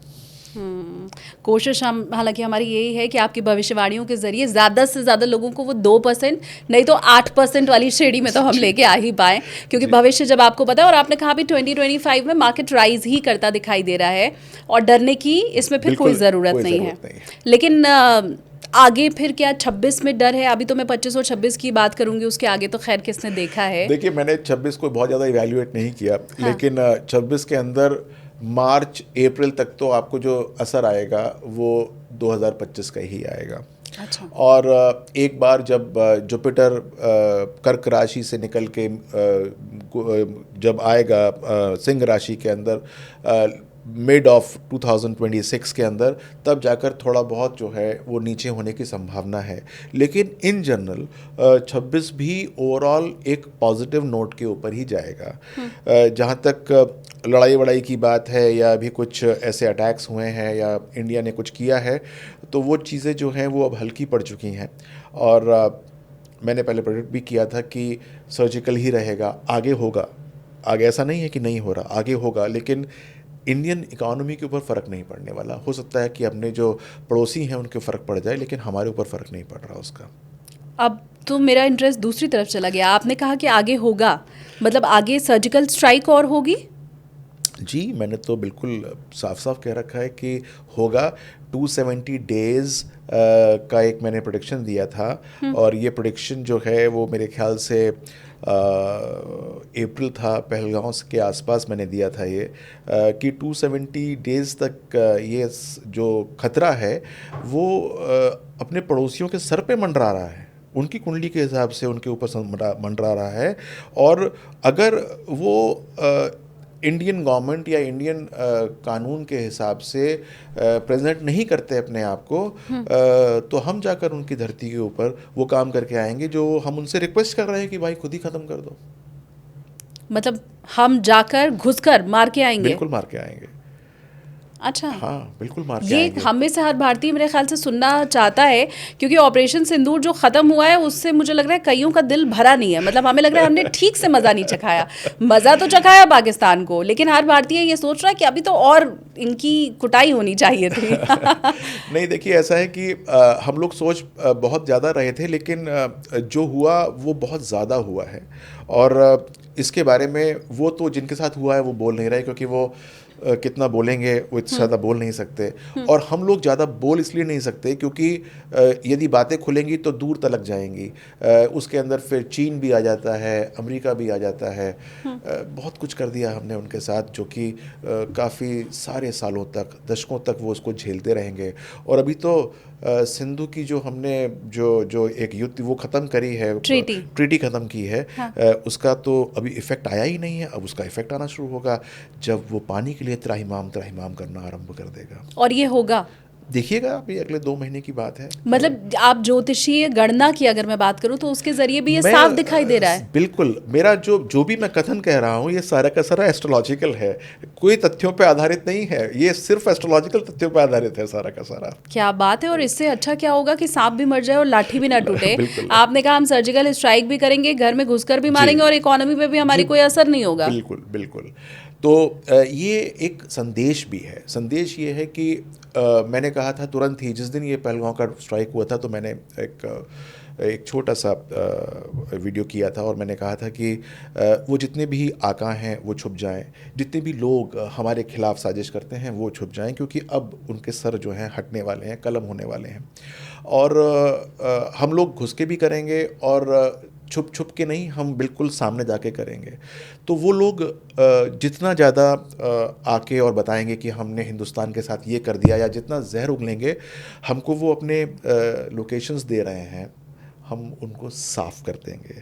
A: कोशिश हम हालांकि हमारी यही है कि आपकी भविष्यवाणियों के जरिए ज़्यादा से ज़्यादा लोगों को वो 2% नहीं तो 8% वाली श्रेणी में तो हम लेके आ ही पाएँ, क्योंकि भविष्य जब आपको पता है, और आपने कहा भी 2025 में मार्केट राइज ही करता दिखाई दे रहा है और डरने की इसमें फिर कोई ज़रूरत नहीं है। लेकिन आगे फिर क्या 26 में डर है? अभी तो मैं 25 और 26 की बात करूंगी, उसके आगे तो खैर किसने देखा है।
B: देखिए, मैंने 26 को बहुत ज़्यादा इवैल्यूएट नहीं किया। हाँ। लेकिन 26 के अंदर मार्च अप्रैल तक तो आपको जो असर आएगा वो 2025 का ही आएगा।
A: अच्छा।
B: और एक बार जब जुपिटर कर्क राशि से निकल के जब आएगा सिंह राशि के अंदर मिड ऑफ 2026 के अंदर, तब जाकर थोड़ा बहुत जो है वो नीचे होने की संभावना है। लेकिन इन जनरल 26 भी ओवरऑल एक पॉजिटिव नोट के ऊपर ही जाएगा। जहाँ तक लड़ाई वड़ाई की बात है या अभी कुछ ऐसे अटैक्स हुए हैं या इंडिया ने कुछ किया है, तो वो चीज़ें जो हैं वो अब हल्की पड़ चुकी हैं। और मैंने पहले प्रेडिक्ट भी किया था कि सर्जिकल ही रहेगा, आगे होगा, आगे ऐसा नहीं है कि नहीं हो रहा, आगे होगा। लेकिन इंडियन इकोनॉमी के ऊपर फ़र्क नहीं पड़ने वाला। हो सकता है कि अपने जो पड़ोसी हैं उनके फ़र्क पड़ जाए, लेकिन हमारे ऊपर फ़र्क नहीं पड़ रहा उसका।
A: अब तो मेरा इंटरेस्ट दूसरी तरफ चला गया। आपने कहा कि आगे होगा, मतलब आगे सर्जिकल स्ट्राइक और होगी?
B: जी, मैंने तो बिल्कुल साफ-साफ कह रखा है कि होगा 270 डेज़ का एक मैंने प्रेडिक्शन दिया था और ये प्रेडिक्शन जो है वो मेरे ख़्याल से अप्रैल था, पहलगाँव के आसपास मैंने दिया था ये कि 270 डेज़ तक जो खतरा है वो अपने पड़ोसियों के सर पे मंडरा रहा है। उनकी कुंडली के हिसाब से उनके ऊपर मंडरा रहा है और अगर वो इंडियन गवर्नमेंट या इंडियन कानून के हिसाब से प्रेजेंट नहीं करते अपने आप को तो हम जाकर उनकी धरती के ऊपर वो काम करके आएंगे जो हम उनसे रिक्वेस्ट कर रहे हैं कि भाई खुद ही ख़त्म कर दो।
A: मतलब हम जाकर घुसकर मार के आएंगे?
B: बिल्कुल मार के आएंगे।
A: अच्छा,
B: हाँ, बिल्कुल मार के
A: ये
B: आएंगे।
A: हम में से हर भारतीय मेरे ख्याल से सुनना चाहता है, क्योंकि ऑपरेशन सिंदूर जो ख़त्म हुआ है उससे मुझे लग रहा है कईयों का दिल भरा नहीं है। मतलब हमें लग रहा है हमने ठीक से मज़ा नहीं चखाया। मज़ा तो चखाया पाकिस्तान को, लेकिन हर भारतीय ये सोच रहा है कि अभी तो और इनकी कुटाई होनी चाहिए थी।
B: नहीं, देखिए ऐसा है कि हम लोग सोच बहुत ज़्यादा रहे थे, लेकिन जो हुआ वो बहुत ज़्यादा हुआ है और इसके बारे में वो तो जिनके साथ हुआ है वो बोल नहीं रहे, क्योंकि वो कितना बोलेंगे वो इतना ज़्यादा बोल नहीं सकते और हम लोग ज़्यादा बोल इसलिए नहीं सकते क्योंकि यदि बातें खुलेंगी तो दूर तलक जाएंगी। उसके अंदर फिर चीन भी आ जाता है, अमेरिका भी आ जाता है। बहुत कुछ कर दिया हमने उनके साथ जो कि काफ़ी सारे सालों तक, दशकों तक वो उसको झेलते रहेंगे। और अभी तो सिंधु की जो हमने जो एक युद्ध वो ख़त्म करी है, ट्रीटी ख़त्म की है, हाँ। उसका तो अभी इफ़ेक्ट आया ही नहीं है। अब उसका इफ़ेक्ट आना शुरू होगा जब वो पानी के लिए त्राहिमाम करना आरंभ कर देगा।
A: और ये होगा,
B: देखिएगा, अभी अगले 2 महीने की बात है।
A: मतलब आप ज्योतिषीय गणना की अगर मैं बात करूं तो उसके जरिए भी ये साफ दिखाई दे रहा है।
B: बिल्कुल, मेरा जो भी मैं कथन कह रहा हूँ ये सारा का सारा एस्ट्रोलॉजिकल है, कोई तथ्यों पे आधारित नहीं है। ये सिर्फ एस्ट्रोलॉजिकल तथ्यों पे आधारित है सारा का सारा।
A: क्या बात है। और इससे अच्छा क्या होगा कि सांप भी मर जाए और लाठी भी ना टूटे। आपने कहा हम सर्जिकल स्ट्राइक भी करेंगे, घर में घुसकर भी मारेंगे और इकोनॉमी पे भी हमारी कोई असर नहीं होगा।
B: बिल्कुल बिल्कुल। तो ये एक संदेश भी है। संदेश ये है कि मैंने कहा था तुरंत ही जिस दिन ये पहलगाँव का स्ट्राइक हुआ था तो मैंने एक छोटा सा वीडियो किया था और मैंने कहा था कि वो जितने भी आका हैं वो छुप जाएं, जितने भी लोग हमारे खिलाफ साजिश करते हैं वो छुप जाएं, क्योंकि अब उनके सर जो हैं हटने वाले हैं, कलम होने वाले हैं। और हम लोग घुस के भी करेंगे और छुप छुप के नहीं, हम बिल्कुल सामने जाके करेंगे। तो वो लोग जितना ज़्यादा आके और बताएंगे कि हमने हिंदुस्तान के साथ ये कर दिया, या जितना जहर उगलेंगे, हमको वो अपने लोकेशंस दे रहे हैं, हम उनको साफ़ कर देंगे।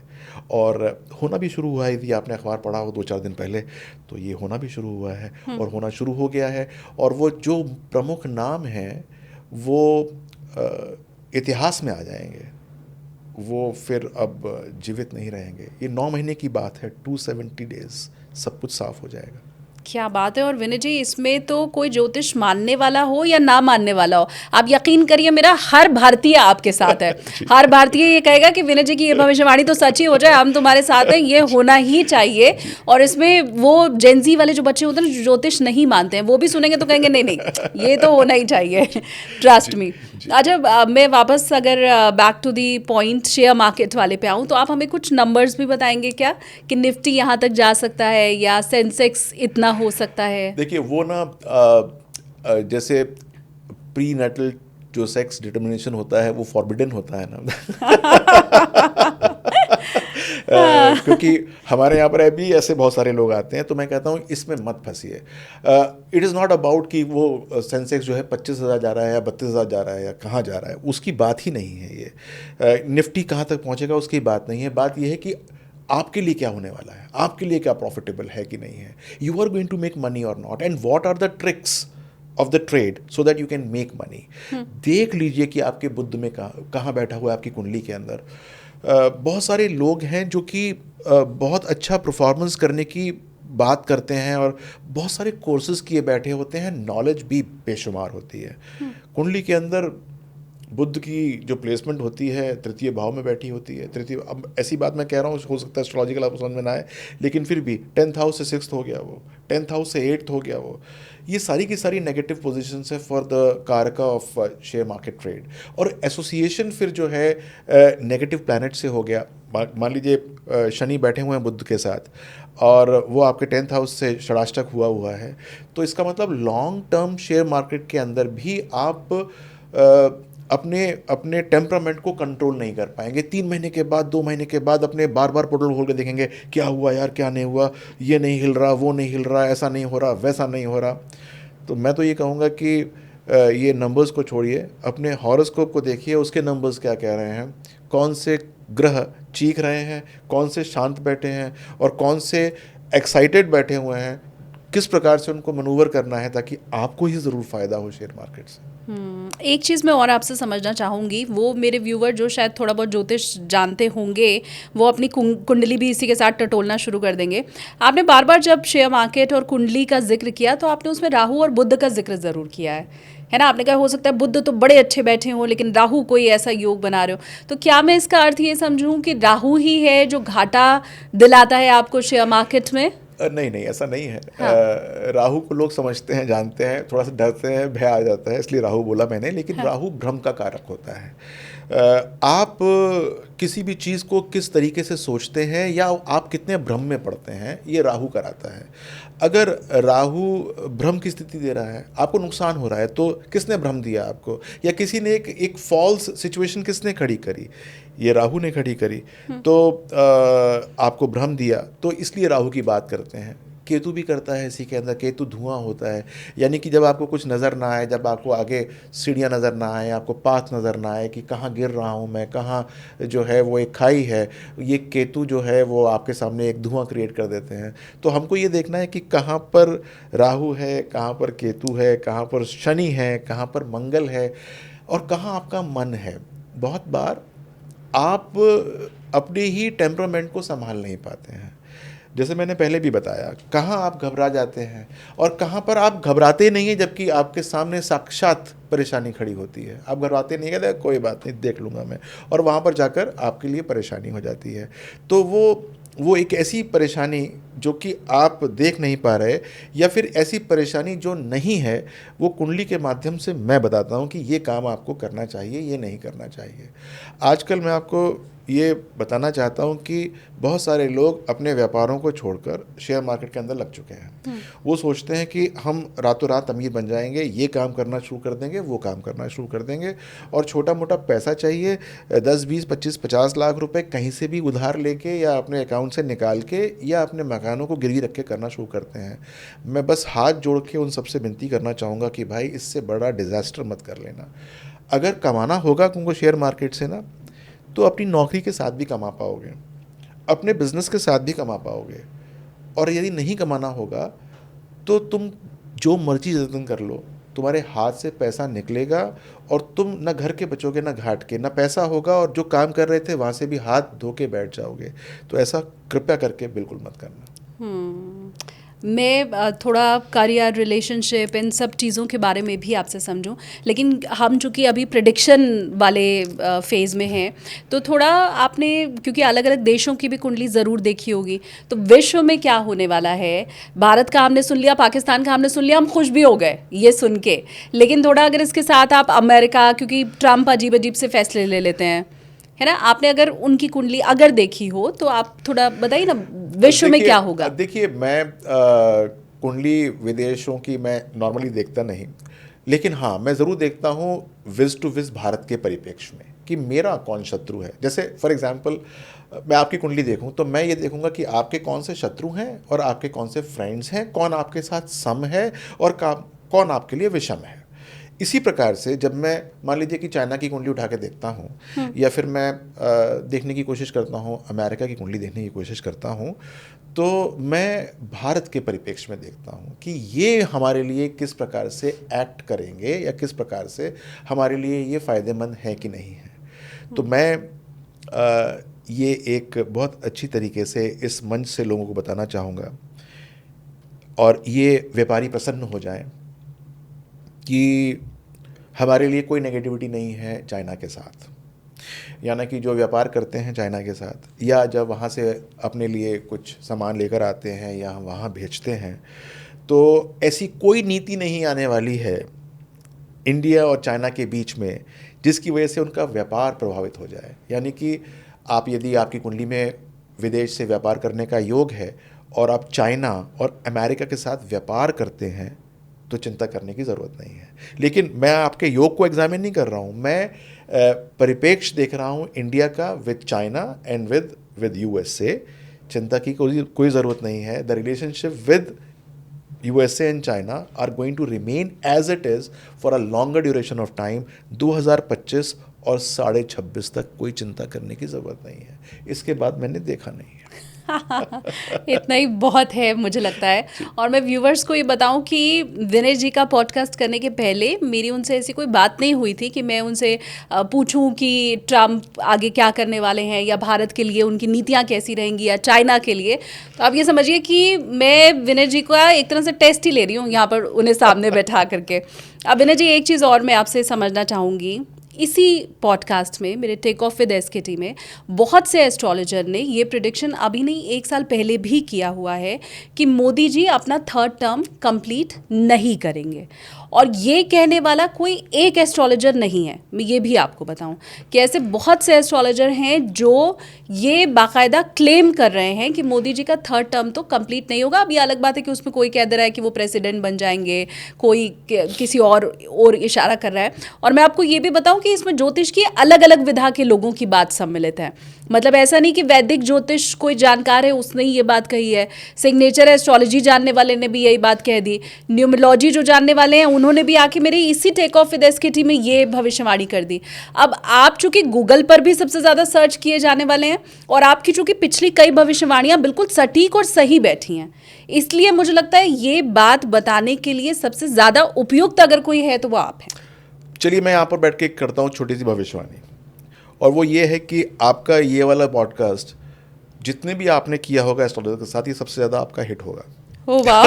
B: और होना भी शुरू हुआ है। यदि आपने अखबार पढ़ा हो 2-4 दिन पहले तो ये होना भी शुरू हुआ है और होना शुरू हो गया है। और वो जो प्रमुख नाम हैं वो इतिहास में आ जाएंगे, वो फिर अब जीवित नहीं रहेंगे। ये 9 महीने की बात है, 270 डेज़, सब कुछ साफ हो जाएगा।
A: क्या बात है। और विनय जी, इसमें तो कोई ज्योतिष मानने वाला हो या ना मानने वाला हो, आप यकीन करिए मेरा हर भारतीय आपके साथ है। हर भारतीय ये कहेगा कि विनय जी की ये भविष्यवाणी तो सच ही हो जाए, हम तुम्हारे साथ हैं, ये होना ही चाहिए। और इसमें वो जेनजी वाले जो बच्चे होते हैं जो ज्योतिष नहीं मानते हैं, वो भी सुनेंगे तो कहेंगे नहीं नहीं ये तो होना ही चाहिए, ट्रस्ट मी। अच्छा, मैं वापस अगर back to the point share market वाले पे आऊँ तो आप हमें कुछ नंबर्स भी बताएंगे क्या कि निफ्टी यहाँ तक जा सकता है या सेंसेक्स इतना हो सकता है? देखिए
B: वो ना जैसे प्री नेटल जो सेक्स डिटर्मिनेशन होता है वो फॉरबिडन होता है ना। क्योंकि हमारे यहाँ पर अभी ऐसे बहुत सारे लोग आते हैं, तो मैं कहता हूँ इसमें मत फंसिए। इट इज़ नॉट अबाउट कि वो सेंसेक्स जो है 25,000 जा रहा है या 32,000 जा रहा है या कहाँ जा रहा है, उसकी बात ही नहीं है ये। निफ्टी कहाँ तक पहुँचेगा उसकी बात नहीं है। बात यह है कि आपके लिए क्या होने वाला है, आपके लिए क्या प्रॉफिटेबल है कि नहीं है, you are going to make money और not, and what are the tricks of the trade so that you can make money. देख लीजिए कि आपके बुद्ध में कहाँ बैठा हुआ है आपकी कुंडली के अंदर। बहुत सारे लोग हैं जो कि बहुत अच्छा परफॉर्मेंस करने की बात करते हैं और बहुत सारे कोर्सेज किए बैठे होते हैं, नॉलेज भी बेशुमार होती है। कुंडली के अंदर बुद्ध की जो प्लेसमेंट होती है तृतीय भाव में बैठी होती है। तृतीय, अब ऐसी बात मैं कह रहा हूँ, हो सकता है एस्ट्रोलॉजिकल आपको समझ में ना आए, लेकिन फिर भी 10th हाउस से 6th हो गया वो, 10th हाउस से 8th हो गया वो। ये सारी की सारी नेगेटिव पोजीशंस है फॉर द कारका ऑफ शेयर मार्केट ट्रेड। और एसोसिएशन फिर जो है नेगेटिव प्लैनेट से हो गया, मान लीजिए शनि बैठे हुए हैं बुध के साथ और वो आपके 10th हाउस से षडाष्टक हुआ है, तो इसका मतलब लॉन्ग टर्म शेयर मार्केट के अंदर भी आप अपने अपने टेम्परामेंट को कंट्रोल नहीं कर पाएंगे। 3 महीने के बाद, 2 महीने के बाद अपने बार बार पोर्टल खोल के देखेंगे क्या हुआ यार, क्या नहीं हुआ, ये नहीं हिल रहा, वो नहीं हिल रहा, ऐसा नहीं हो रहा, वैसा नहीं हो रहा। तो मैं तो ये कहूँगा कि ये नंबर्स को छोड़िए, अपने हॉरोस्कोप को देखिए, उसके नंबर्स क्या कह रहे हैं, कौन से ग्रह चीख रहे हैं, कौन से शांत बैठे हैं और कौन से एक्साइटेड बैठे हुए हैं, किस प्रकार से उनको मनूवर करना है ताकि आपको ही ज़रूर फ़ायदा हो शेयर मार्केट से।
A: एक चीज़ मैं और आपसे समझना चाहूँगी, वो मेरे व्यूवर जो शायद थोड़ा बहुत ज्योतिष जानते होंगे वो अपनी कुंडली भी इसी के साथ टटोलना शुरू कर देंगे। आपने बार बार जब शेयर मार्केट और कुंडली का जिक्र किया तो आपने उसमें राहु और बुध का जिक्र ज़रूर किया है ना। आपने कहा हो सकता है बुध तो बड़े अच्छे बैठे हों लेकिन राहु कोई ऐसा योग बना रहे हो, तो क्या मैं इसका अर्थ ये समझूं कि राहु ही है जो घाटा दिलाता है आपको शेयर मार्केट में?
B: नहीं नहीं, ऐसा नहीं है।
A: हाँ।
B: राहु को लोग समझते हैं, जानते हैं, थोड़ा सा डरते हैं, भय आ जाता है, इसलिए राहु बोला मैंने, लेकिन
A: हाँ।
B: राहु भ्रम का कारक होता है। आप किसी भी चीज़ को किस तरीके से सोचते हैं या आप कितने भ्रम में पड़ते हैं, ये राहु कराता है। अगर राहु भ्रम की स्थिति दे रहा है, आपको नुकसान हो रहा है, तो किसने भ्रम दिया आपको, या किसी ने एक फॉल्स सिचुएशन किसने खड़ी करी, ये राहु ने खड़ी करी, तो आपको भ्रम दिया, तो इसलिए राहु की बात करते हैं। केतु भी करता है इसी के अंदर, केतु धुआं होता है, यानी कि जब आपको कुछ नज़र ना आए, जब आपको आगे सीढ़ियाँ नज़र ना आए, आपको पाथ नज़र ना आए कि कहाँ गिर रहा हूँ मैं, कहाँ जो है वो एक खाई है, ये केतु जो है वो आपके सामने एक धुआं क्रिएट कर देते हैं। तो हमको ये देखना है कि कहाँ पर राहु है, कहाँ पर केतु है, कहाँ पर शनि है, कहाँ पर मंगल है और कहाँ आपका मन है। बहुत बार आप अपने ही टेम्परामेंट को संभाल नहीं पाते हैं। जैसे मैंने पहले भी बताया, कहाँ आप घबरा जाते हैं और कहाँ पर आप घबराते नहीं हैं, जबकि आपके सामने साक्षात परेशानी खड़ी होती है। आप घबराते नहीं, कहते कोई बात नहीं, देख लूँगा मैं, और वहाँ पर जाकर आपके लिए परेशानी हो जाती है। तो वो एक ऐसी परेशानी जो कि आप देख नहीं पा रहे, या फिर ऐसी परेशानी जो नहीं है, वो कुंडली के माध्यम से मैं बताता हूँ कि ये काम आपको करना चाहिए, ये नहीं करना चाहिए। आजकल मैं आपको ये बताना चाहता हूँ कि बहुत सारे लोग अपने व्यापारों को छोड़कर शेयर मार्केट के अंदर लग चुके हैं। वो सोचते हैं कि हम रातों रात अमीर बन जाएंगे, ये काम करना शुरू कर देंगे, वो काम करना शुरू कर देंगे, और छोटा मोटा पैसा चाहिए 10, 20, 25, 50 लाख रुपए कहीं से भी उधार लेके या अपने अकाउंट से निकाल के या अपने मकानों को गिरवी रख के करना शुरू करते हैं। मैं बस हाथ जोड़ के उन सबसे विनती करना चाहूँगा कि भाई इससे बड़ा डिज़ास्टर मत कर लेना। अगर कमाना होगा तुमको शेयर मार्केट से ना, तो अपनी नौकरी के साथ भी कमा पाओगे, अपने बिजनेस के साथ भी कमा पाओगे, और यदि नहीं कमाना होगा तो तुम जो मर्जी जतन कर लो, तुम्हारे हाथ से पैसा निकलेगा और तुम ना घर के बचोगे ना घाट के, ना पैसा होगा, और जो काम कर रहे थे वहाँ से भी हाथ धो के बैठ जाओगे। तो ऐसा कृपया करके बिल्कुल मत करना।
A: मैं थोड़ा करियर, रिलेशनशिप, इन सब चीज़ों के बारे में भी आपसे समझूं, लेकिन हम चूँकि अभी प्रेडिक्शन वाले फेज़ में हैं, तो थोड़ा आपने, क्योंकि अलग अलग देशों की भी कुंडली ज़रूर देखी होगी, तो विश्व में क्या होने वाला है, भारत का हमने सुन लिया, पाकिस्तान का हमने सुन लिया, हम खुश भी हो गए ये सुन के, लेकिन थोड़ा अगर इसके साथ आप अमेरिका, क्योंकि ट्रम्प अजीब अजीब से फैसले ले लेते हैं, है ना, आपने अगर उनकी कुंडली अगर देखी हो तो आप थोड़ा बताइए ना विश्व में क्या होगा।
B: देखिए, मैं कुंडली विदेशों की मैं नॉर्मली देखता नहीं, लेकिन हाँ मैं ज़रूर देखता हूँ विज टू विज भारत के परिप्रेक्ष्य में कि मेरा कौन शत्रु है। जैसे फॉर एग्जांपल मैं आपकी कुंडली देखूं तो मैं ये देखूंगा कि आपके कौन से शत्रु हैं और आपके कौन से फ्रेंड्स हैं, कौन आपके साथ सम है और कौन आपके लिए विषम है। इसी प्रकार से जब मैं मान लीजिए कि चाइना की कुंडली उठा के देखता हूँ, या फिर मैं देखने की कोशिश करता हूँ, अमेरिका की कुंडली देखने की कोशिश करता हूँ, तो मैं भारत के परिप्रेक्ष्य में देखता हूँ कि ये हमारे लिए किस प्रकार से एक्ट करेंगे या किस प्रकार से हमारे लिए ये फ़ायदेमंद है कि नहीं है। तो मैं ये एक बहुत अच्छी तरीके से इस मंच से लोगों को बताना चाहूँगा, और ये व्यापारी प्रसन्न हो जाएं कि हमारे लिए कोई नेगेटिविटी नहीं है चाइना के साथ, यानी कि जो व्यापार करते हैं चाइना के साथ, या जब वहाँ से अपने लिए कुछ सामान लेकर आते हैं या हम वहाँ भेजते हैं, तो ऐसी कोई नीति नहीं आने वाली है इंडिया और चाइना के बीच में जिसकी वजह से उनका व्यापार प्रभावित हो जाए। यानी कि आप यदि आपकी कुंडली में विदेश से व्यापार करने का योग है और आप चाइना और अमेरिका के साथ व्यापार करते हैं तो चिंता करने की ज़रूरत नहीं है। लेकिन मैं आपके योग को एग्जामिन नहीं कर रहा हूँ, मैं परिप्रेक्ष्य देख रहा हूँ इंडिया का with China and with USA. चिंता की कोई ज़रूरत नहीं है। The relationship with USA and China are going to remain as it is for a longer duration of time। 2025 और 26.5 तक कोई चिंता करने की ज़रूरत नहीं है। इसके बाद मैंने देखा नहीं है।
A: इतना ही बहुत है मुझे लगता है। और मैं व्यूवर्स को ये बताऊं कि दिनेश जी का पॉडकास्ट करने के पहले मेरी उनसे ऐसी कोई बात नहीं हुई थी कि मैं उनसे पूछूं कि ट्रम्प आगे क्या करने वाले हैं या भारत के लिए उनकी नीतियां कैसी रहेंगी या चाइना के लिए। तो आप ये समझिए कि मैं विनय जी का एक तरह से टेस्ट ही ले रही हूँ यहाँ पर उन्हें सामने बैठा करके। अब विनय जी, एक चीज़ और मैं आपसे समझना चाहूँगी, इसी पॉडकास्ट में मेरे टेक ऑफ विद एसकेटी में बहुत से एस्ट्रोलॉजर ने ये प्रिडिक्शन अभी नहीं 1 साल पहले भी किया हुआ है कि मोदी जी अपना 3rd टर्म कंप्लीट नहीं करेंगे। और ये कहने वाला कोई एक एस्ट्रोलॉजर नहीं है, मैं ये भी आपको बताऊं कि ऐसे बहुत से एस्ट्रोलॉजर हैं जो ये बाकायदा क्लेम कर रहे हैं कि मोदी जी का 3rd टर्म तो कंप्लीट नहीं होगा। अब ये अलग बात है कि उसमें कोई कह दे रहा है कि वो प्रेसिडेंट बन जाएंगे, कोई किसी और इशारा कर रहा है। और मैं आपको ये भी बताऊं कि इसमें ज्योतिष की अलग अलग विधा के लोगों की बात सम्मिलित है। मतलब ऐसा नहीं कि वैदिक ज्योतिष कोई जानकार है उसने ही ये बात कही है, सिग्नेचर एस्ट्रोलॉजी जानने वाले ने भी यही बात कह दी, न्यूमरोलॉजी जो जानने वाले हैं उन्होंने भी आके मेरी इसी टेक ऑफ विद एसकेटी में ये भविष्यवाणी कर दी। अब आप चूंकि गूगल पर भी सबसे ज़्यादा सर्च किए जाने वाले हैं और आपकी चूंकि पिछली कई भविष्यवाणियां बिल्कुल सटीक और सही बैठी हैं, इसलिए मुझे लगता है ये बात बताने के लिए सबसे ज़्यादा उपयुक्त अगर कोई है तो वो आप हैं।
B: चलिए मैं यहाँ पर बैठ के करता हूँ छोटी सी भविष्यवाणी, और वो ये है कि आपका ये वाला पॉडकास्ट जितने भी आपने किया होगा एस्ट्रोलॉजर के साथ, ये सबसे ज़्यादा आपका हिट होगा।
A: ओह वाह।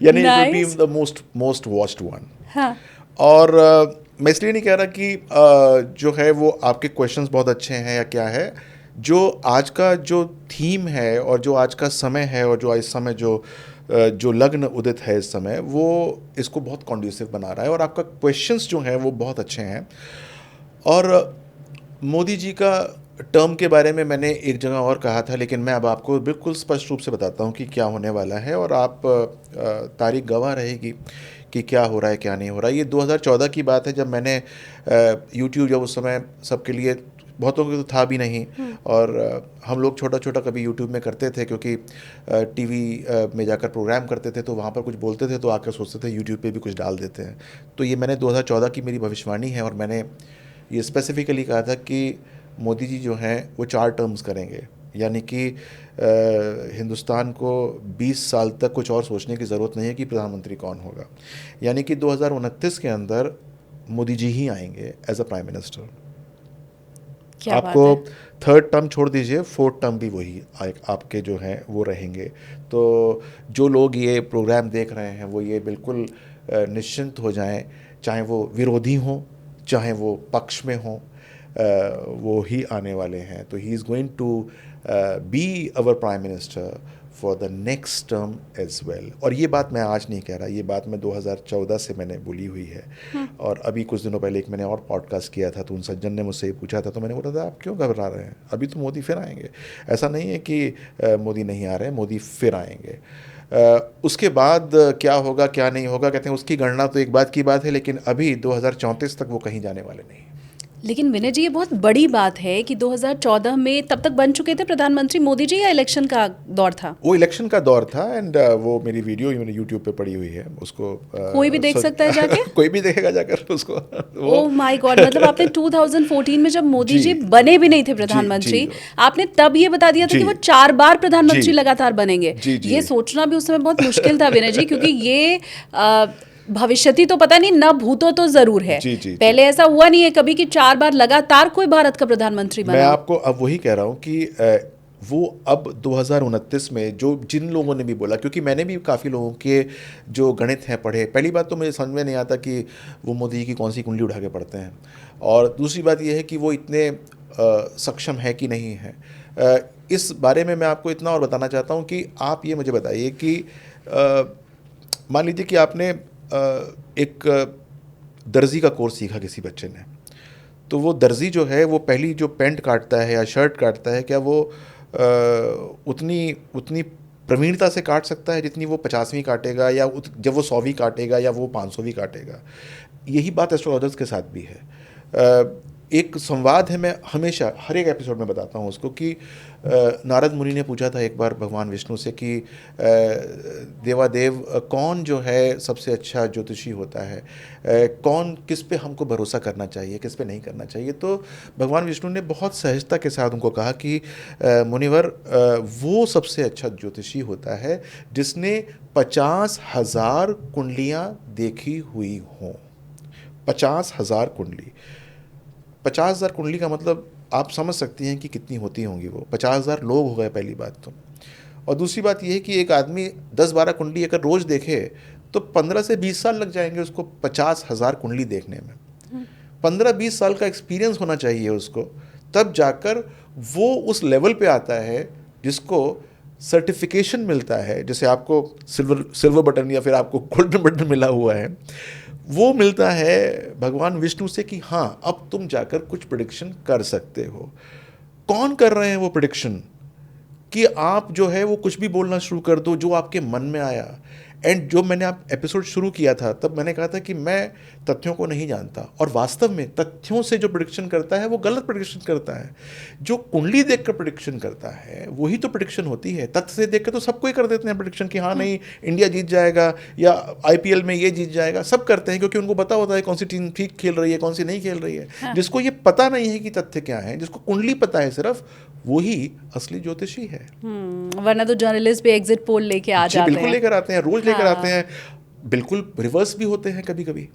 B: यानी it will be the most watched one.
A: हाँ।
B: और मैं इसलिए नहीं कह रहा कि जो है वो आपके क्वेश्चंस बहुत अच्छे हैं या क्या है, जो आज का जो थीम है और जो आज का समय है और जो इस समय जो लग्न उदित है इस समय, वो इसको बहुत कॉन्ड्यूसिव बना रहा है और आपका क्वेश्चंस जो हैं वो बहुत अच्छे हैं। और मोदी जी का टर्म के बारे में मैंने एक जगह और कहा था, लेकिन मैं अब आपको बिल्कुल स्पष्ट रूप से बताता हूँ कि क्या होने वाला है, और आप तारीख गवाह रहेगी कि क्या हो रहा है क्या नहीं हो रहा है। ये 2014 की बात है, जब मैंने यूट्यूब जब उस समय सबके लिए, बहुतों के तो था भी नहीं, और हम लोग छोटा छोटा कभी यूट्यूब में करते थे क्योंकि टीवी में जाकर प्रोग्राम करते थे तो वहाँ पर कुछ बोलते थे तो आकर सोचते थे यूट्यूब पे भी कुछ डाल देते हैं। तो ये मैंने 2014 की मेरी भविष्यवाणी है, और मैंने ये स्पेसिफिकली कहा था कि मोदी जी जो हैं वो 4 टर्म्स करेंगे, यानी कि हिंदुस्तान को 20 साल तक कुछ और सोचने की ज़रूरत नहीं है कि प्रधानमंत्री कौन होगा। यानी कि 2029 के अंदर मोदी जी ही आएंगे एज अ प्राइम मिनिस्टर। आपको 3rd टर्म छोड़ दीजिए, 4th टर्म भी वही आपके जो हैं वो रहेंगे। तो जो लोग ये प्रोग्राम देख रहे हैं वो ये बिल्कुल निश्चिंत हो जाएं, चाहे वो विरोधी हों चाहे वो पक्ष में हों, वो ही आने वाले हैं। तो he is going to be our prime minister for the next term as well. और ये बात मैं आज नहीं कह रहा, ये बात मैं 2014 से मैंने बोली हुई है। और अभी कुछ दिनों पहले एक मैंने और पॉडकास्ट किया था तो उन सज्जन ने मुझसे ये पूछा था, तो मैंने बोला था आप क्यों घबरा रहे हैं, अभी तो मोदी फिर आएंगे। ऐसा नहीं है कि मोदी नहीं आ रहे हैं, मोदी फिर आएंगे। उसके बाद क्या होगा क्या नहीं होगा, कहते हैं उसकी गणना तो एक बात की बात है, लेकिन अभी 2034 तक वो कहीं जाने वाले नहीं।
A: लेकिन विनय जी ये बहुत बड़ी बात है कि 2014 में तब तक बन चुके थे प्रधानमंत्री मोदी जी, या इलेक्शन का दौर था?
B: वो इलेक्शन का दौर था, एंड वो मेरी वीडियो मैंने यूट्यूब पे पड़ी हुई है, उसको
A: कोई भी देख सकता है जाके?
B: कोई भी देखेगा जाकर उसको।
A: ओह माय गॉड, मतलब आपने 2014 में जब मोदी जी बने भी नहीं थे प्रधानमंत्री, आपने तब ये बता दिया था कि वो 4 बार प्रधानमंत्री लगातार बनेंगे। ये सोचना भी उस समय बहुत मुश्किल था विनय जी, क्योंकि ये भविष्यति तो पता नहीं, न भूतो तो जरूर है। पहले ऐसा हुआ नहीं है कभी कि 4 बार लगातार कोई भारत का प्रधानमंत्री बना।
B: मैं आपको अब वही कह रहा हूँ कि वो अब 2029 में जो जिन लोगों ने भी बोला, क्योंकि मैंने भी काफ़ी लोगों के जो गणित हैं पढ़े, पहली बात तो मुझे समझ में नहीं आता कि वो मोदी जी की कौन सी कुंडली उठा के पढ़ते हैं, और दूसरी बात ये है कि वो इतने सक्षम है कि नहीं है। इस बारे में मैं आपको इतना और बताना चाहता हूँ कि आप ये मुझे बताइए कि मान लीजिए कि आपने एक दर्जी का कोर्स सीखा किसी बच्चे ने, तो वो दर्जी जो है वो पहली जो पैंट काटता है या शर्ट काटता है, क्या वो उतनी प्रवीणता से काट सकता है जितनी वो 50वीं काटेगा, या जब वो 100वीं काटेगा, या वो 500वीं काटेगा? यही बात एस्ट्रोलॉजर्स के साथ भी है। एक संवाद है, मैं हमेशा हर एक एपिसोड में बताता हूँ उसको, कि नारद मुनि ने पूछा था एक बार भगवान विष्णु से कि देवादेव कौन जो है सबसे अच्छा ज्योतिषी होता है, कौन, किस पे हमको भरोसा करना चाहिए, किस पे नहीं करना चाहिए? तो भगवान विष्णु ने बहुत सहजता के साथ उनको कहा कि मुनिवर, वो सबसे अच्छा ज्योतिषी होता है जिसने 50,000 कुंडलियाँ देखी हुई हों। 50,000 कुंडली, 50,000 कुंडली का मतलब आप समझ सकती हैं कि कितनी होती होंगी वो। 50,000 लोग हो गए पहली बात तो। और दूसरी बात ये है कि एक आदमी 10-12 कुंडली अगर रोज़ देखे तो 15 से 20 साल लग जाएंगे उसको 50,000 कुंडली देखने में। 15-20 साल का एक्सपीरियंस होना चाहिए उसको, तब जाकर वो उस लेवल पे आता है जिसको सर्टिफिकेशन मिलता है। जैसे आपको सिल्वर बटन या फिर आपको गोल्डन बटन मिला हुआ है, वो मिलता है भगवान विष्णु से कि हाँ, अब तुम जाकर कुछ प्रेडिक्शन कर सकते हो। कौन कर रहे हैं वो प्रेडिक्शन? कि आप जो है वो कुछ भी बोलना शुरू कर दो जो आपके मन में आया। एंड जो मैंने आप एपिसोड शुरू किया था तब मैंने कहा था कि मैं तथ्यों को नहीं जानता, और वास्तव में तथ्यों से जो प्रेडिक्शन करता है वो गलत प्रेडिक्शन करता है। जो कुंडली देखकर प्रेडिक्शन करता है वही तो प्रेडिक्शन होती है। तथ्य से देखकर तो सबको ही कर देते हैं प्रेडिक्शन कि हाँ नहीं, इंडिया जीत जाएगा या IPL में ये जीत जाएगा, सब करते हैं क्योंकि उनको पता होता है कौन सी टीम ठीक खेल रही है, कौन सी नहीं खेल रही है।
A: हाँ।
B: जिसको ये पता नहीं है कि तथ्य क्या है, जिसको कुंडली पता है सिर्फ, वही असली ज्योतिषी है।
A: वरना तो जर्नलिस्ट भी एग्जिट पोल लेके आ जाते हैं।
B: बिल्कुल लेकर आते हैं, रोज लेकर आते हैं, बिल्कुल रिवर्स भी होते हैं कभी कभी।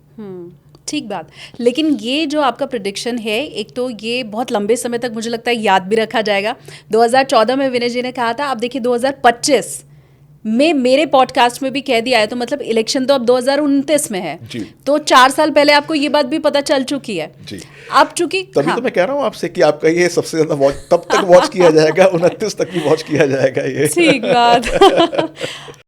A: ठीक बात। लेकिन ये जो आपका प्रेडिक्शन है, एक तो ये बहुत लंबे समय तक मुझे लगता है याद भी रखा जाएगा। 2014 में विनय जी ने कहा था, अब देखिए 2025 में मेरे पॉडकास्ट में भी कह दिया है, तो मतलब इलेक्शन तो अब 2029 में है
B: जी।
A: तो 4 साल पहले आपको ये बात भी पता चल चुकी है
B: जी।
A: अब चूंकि
B: तभी तो मैं कह रहा हूँ आपसे कि आपका ये सबसे ज्यादा वॉच तब तक वॉच किया जाएगा, 29 तक भी वॉच किया जाएगा ये।
A: ठीक बात।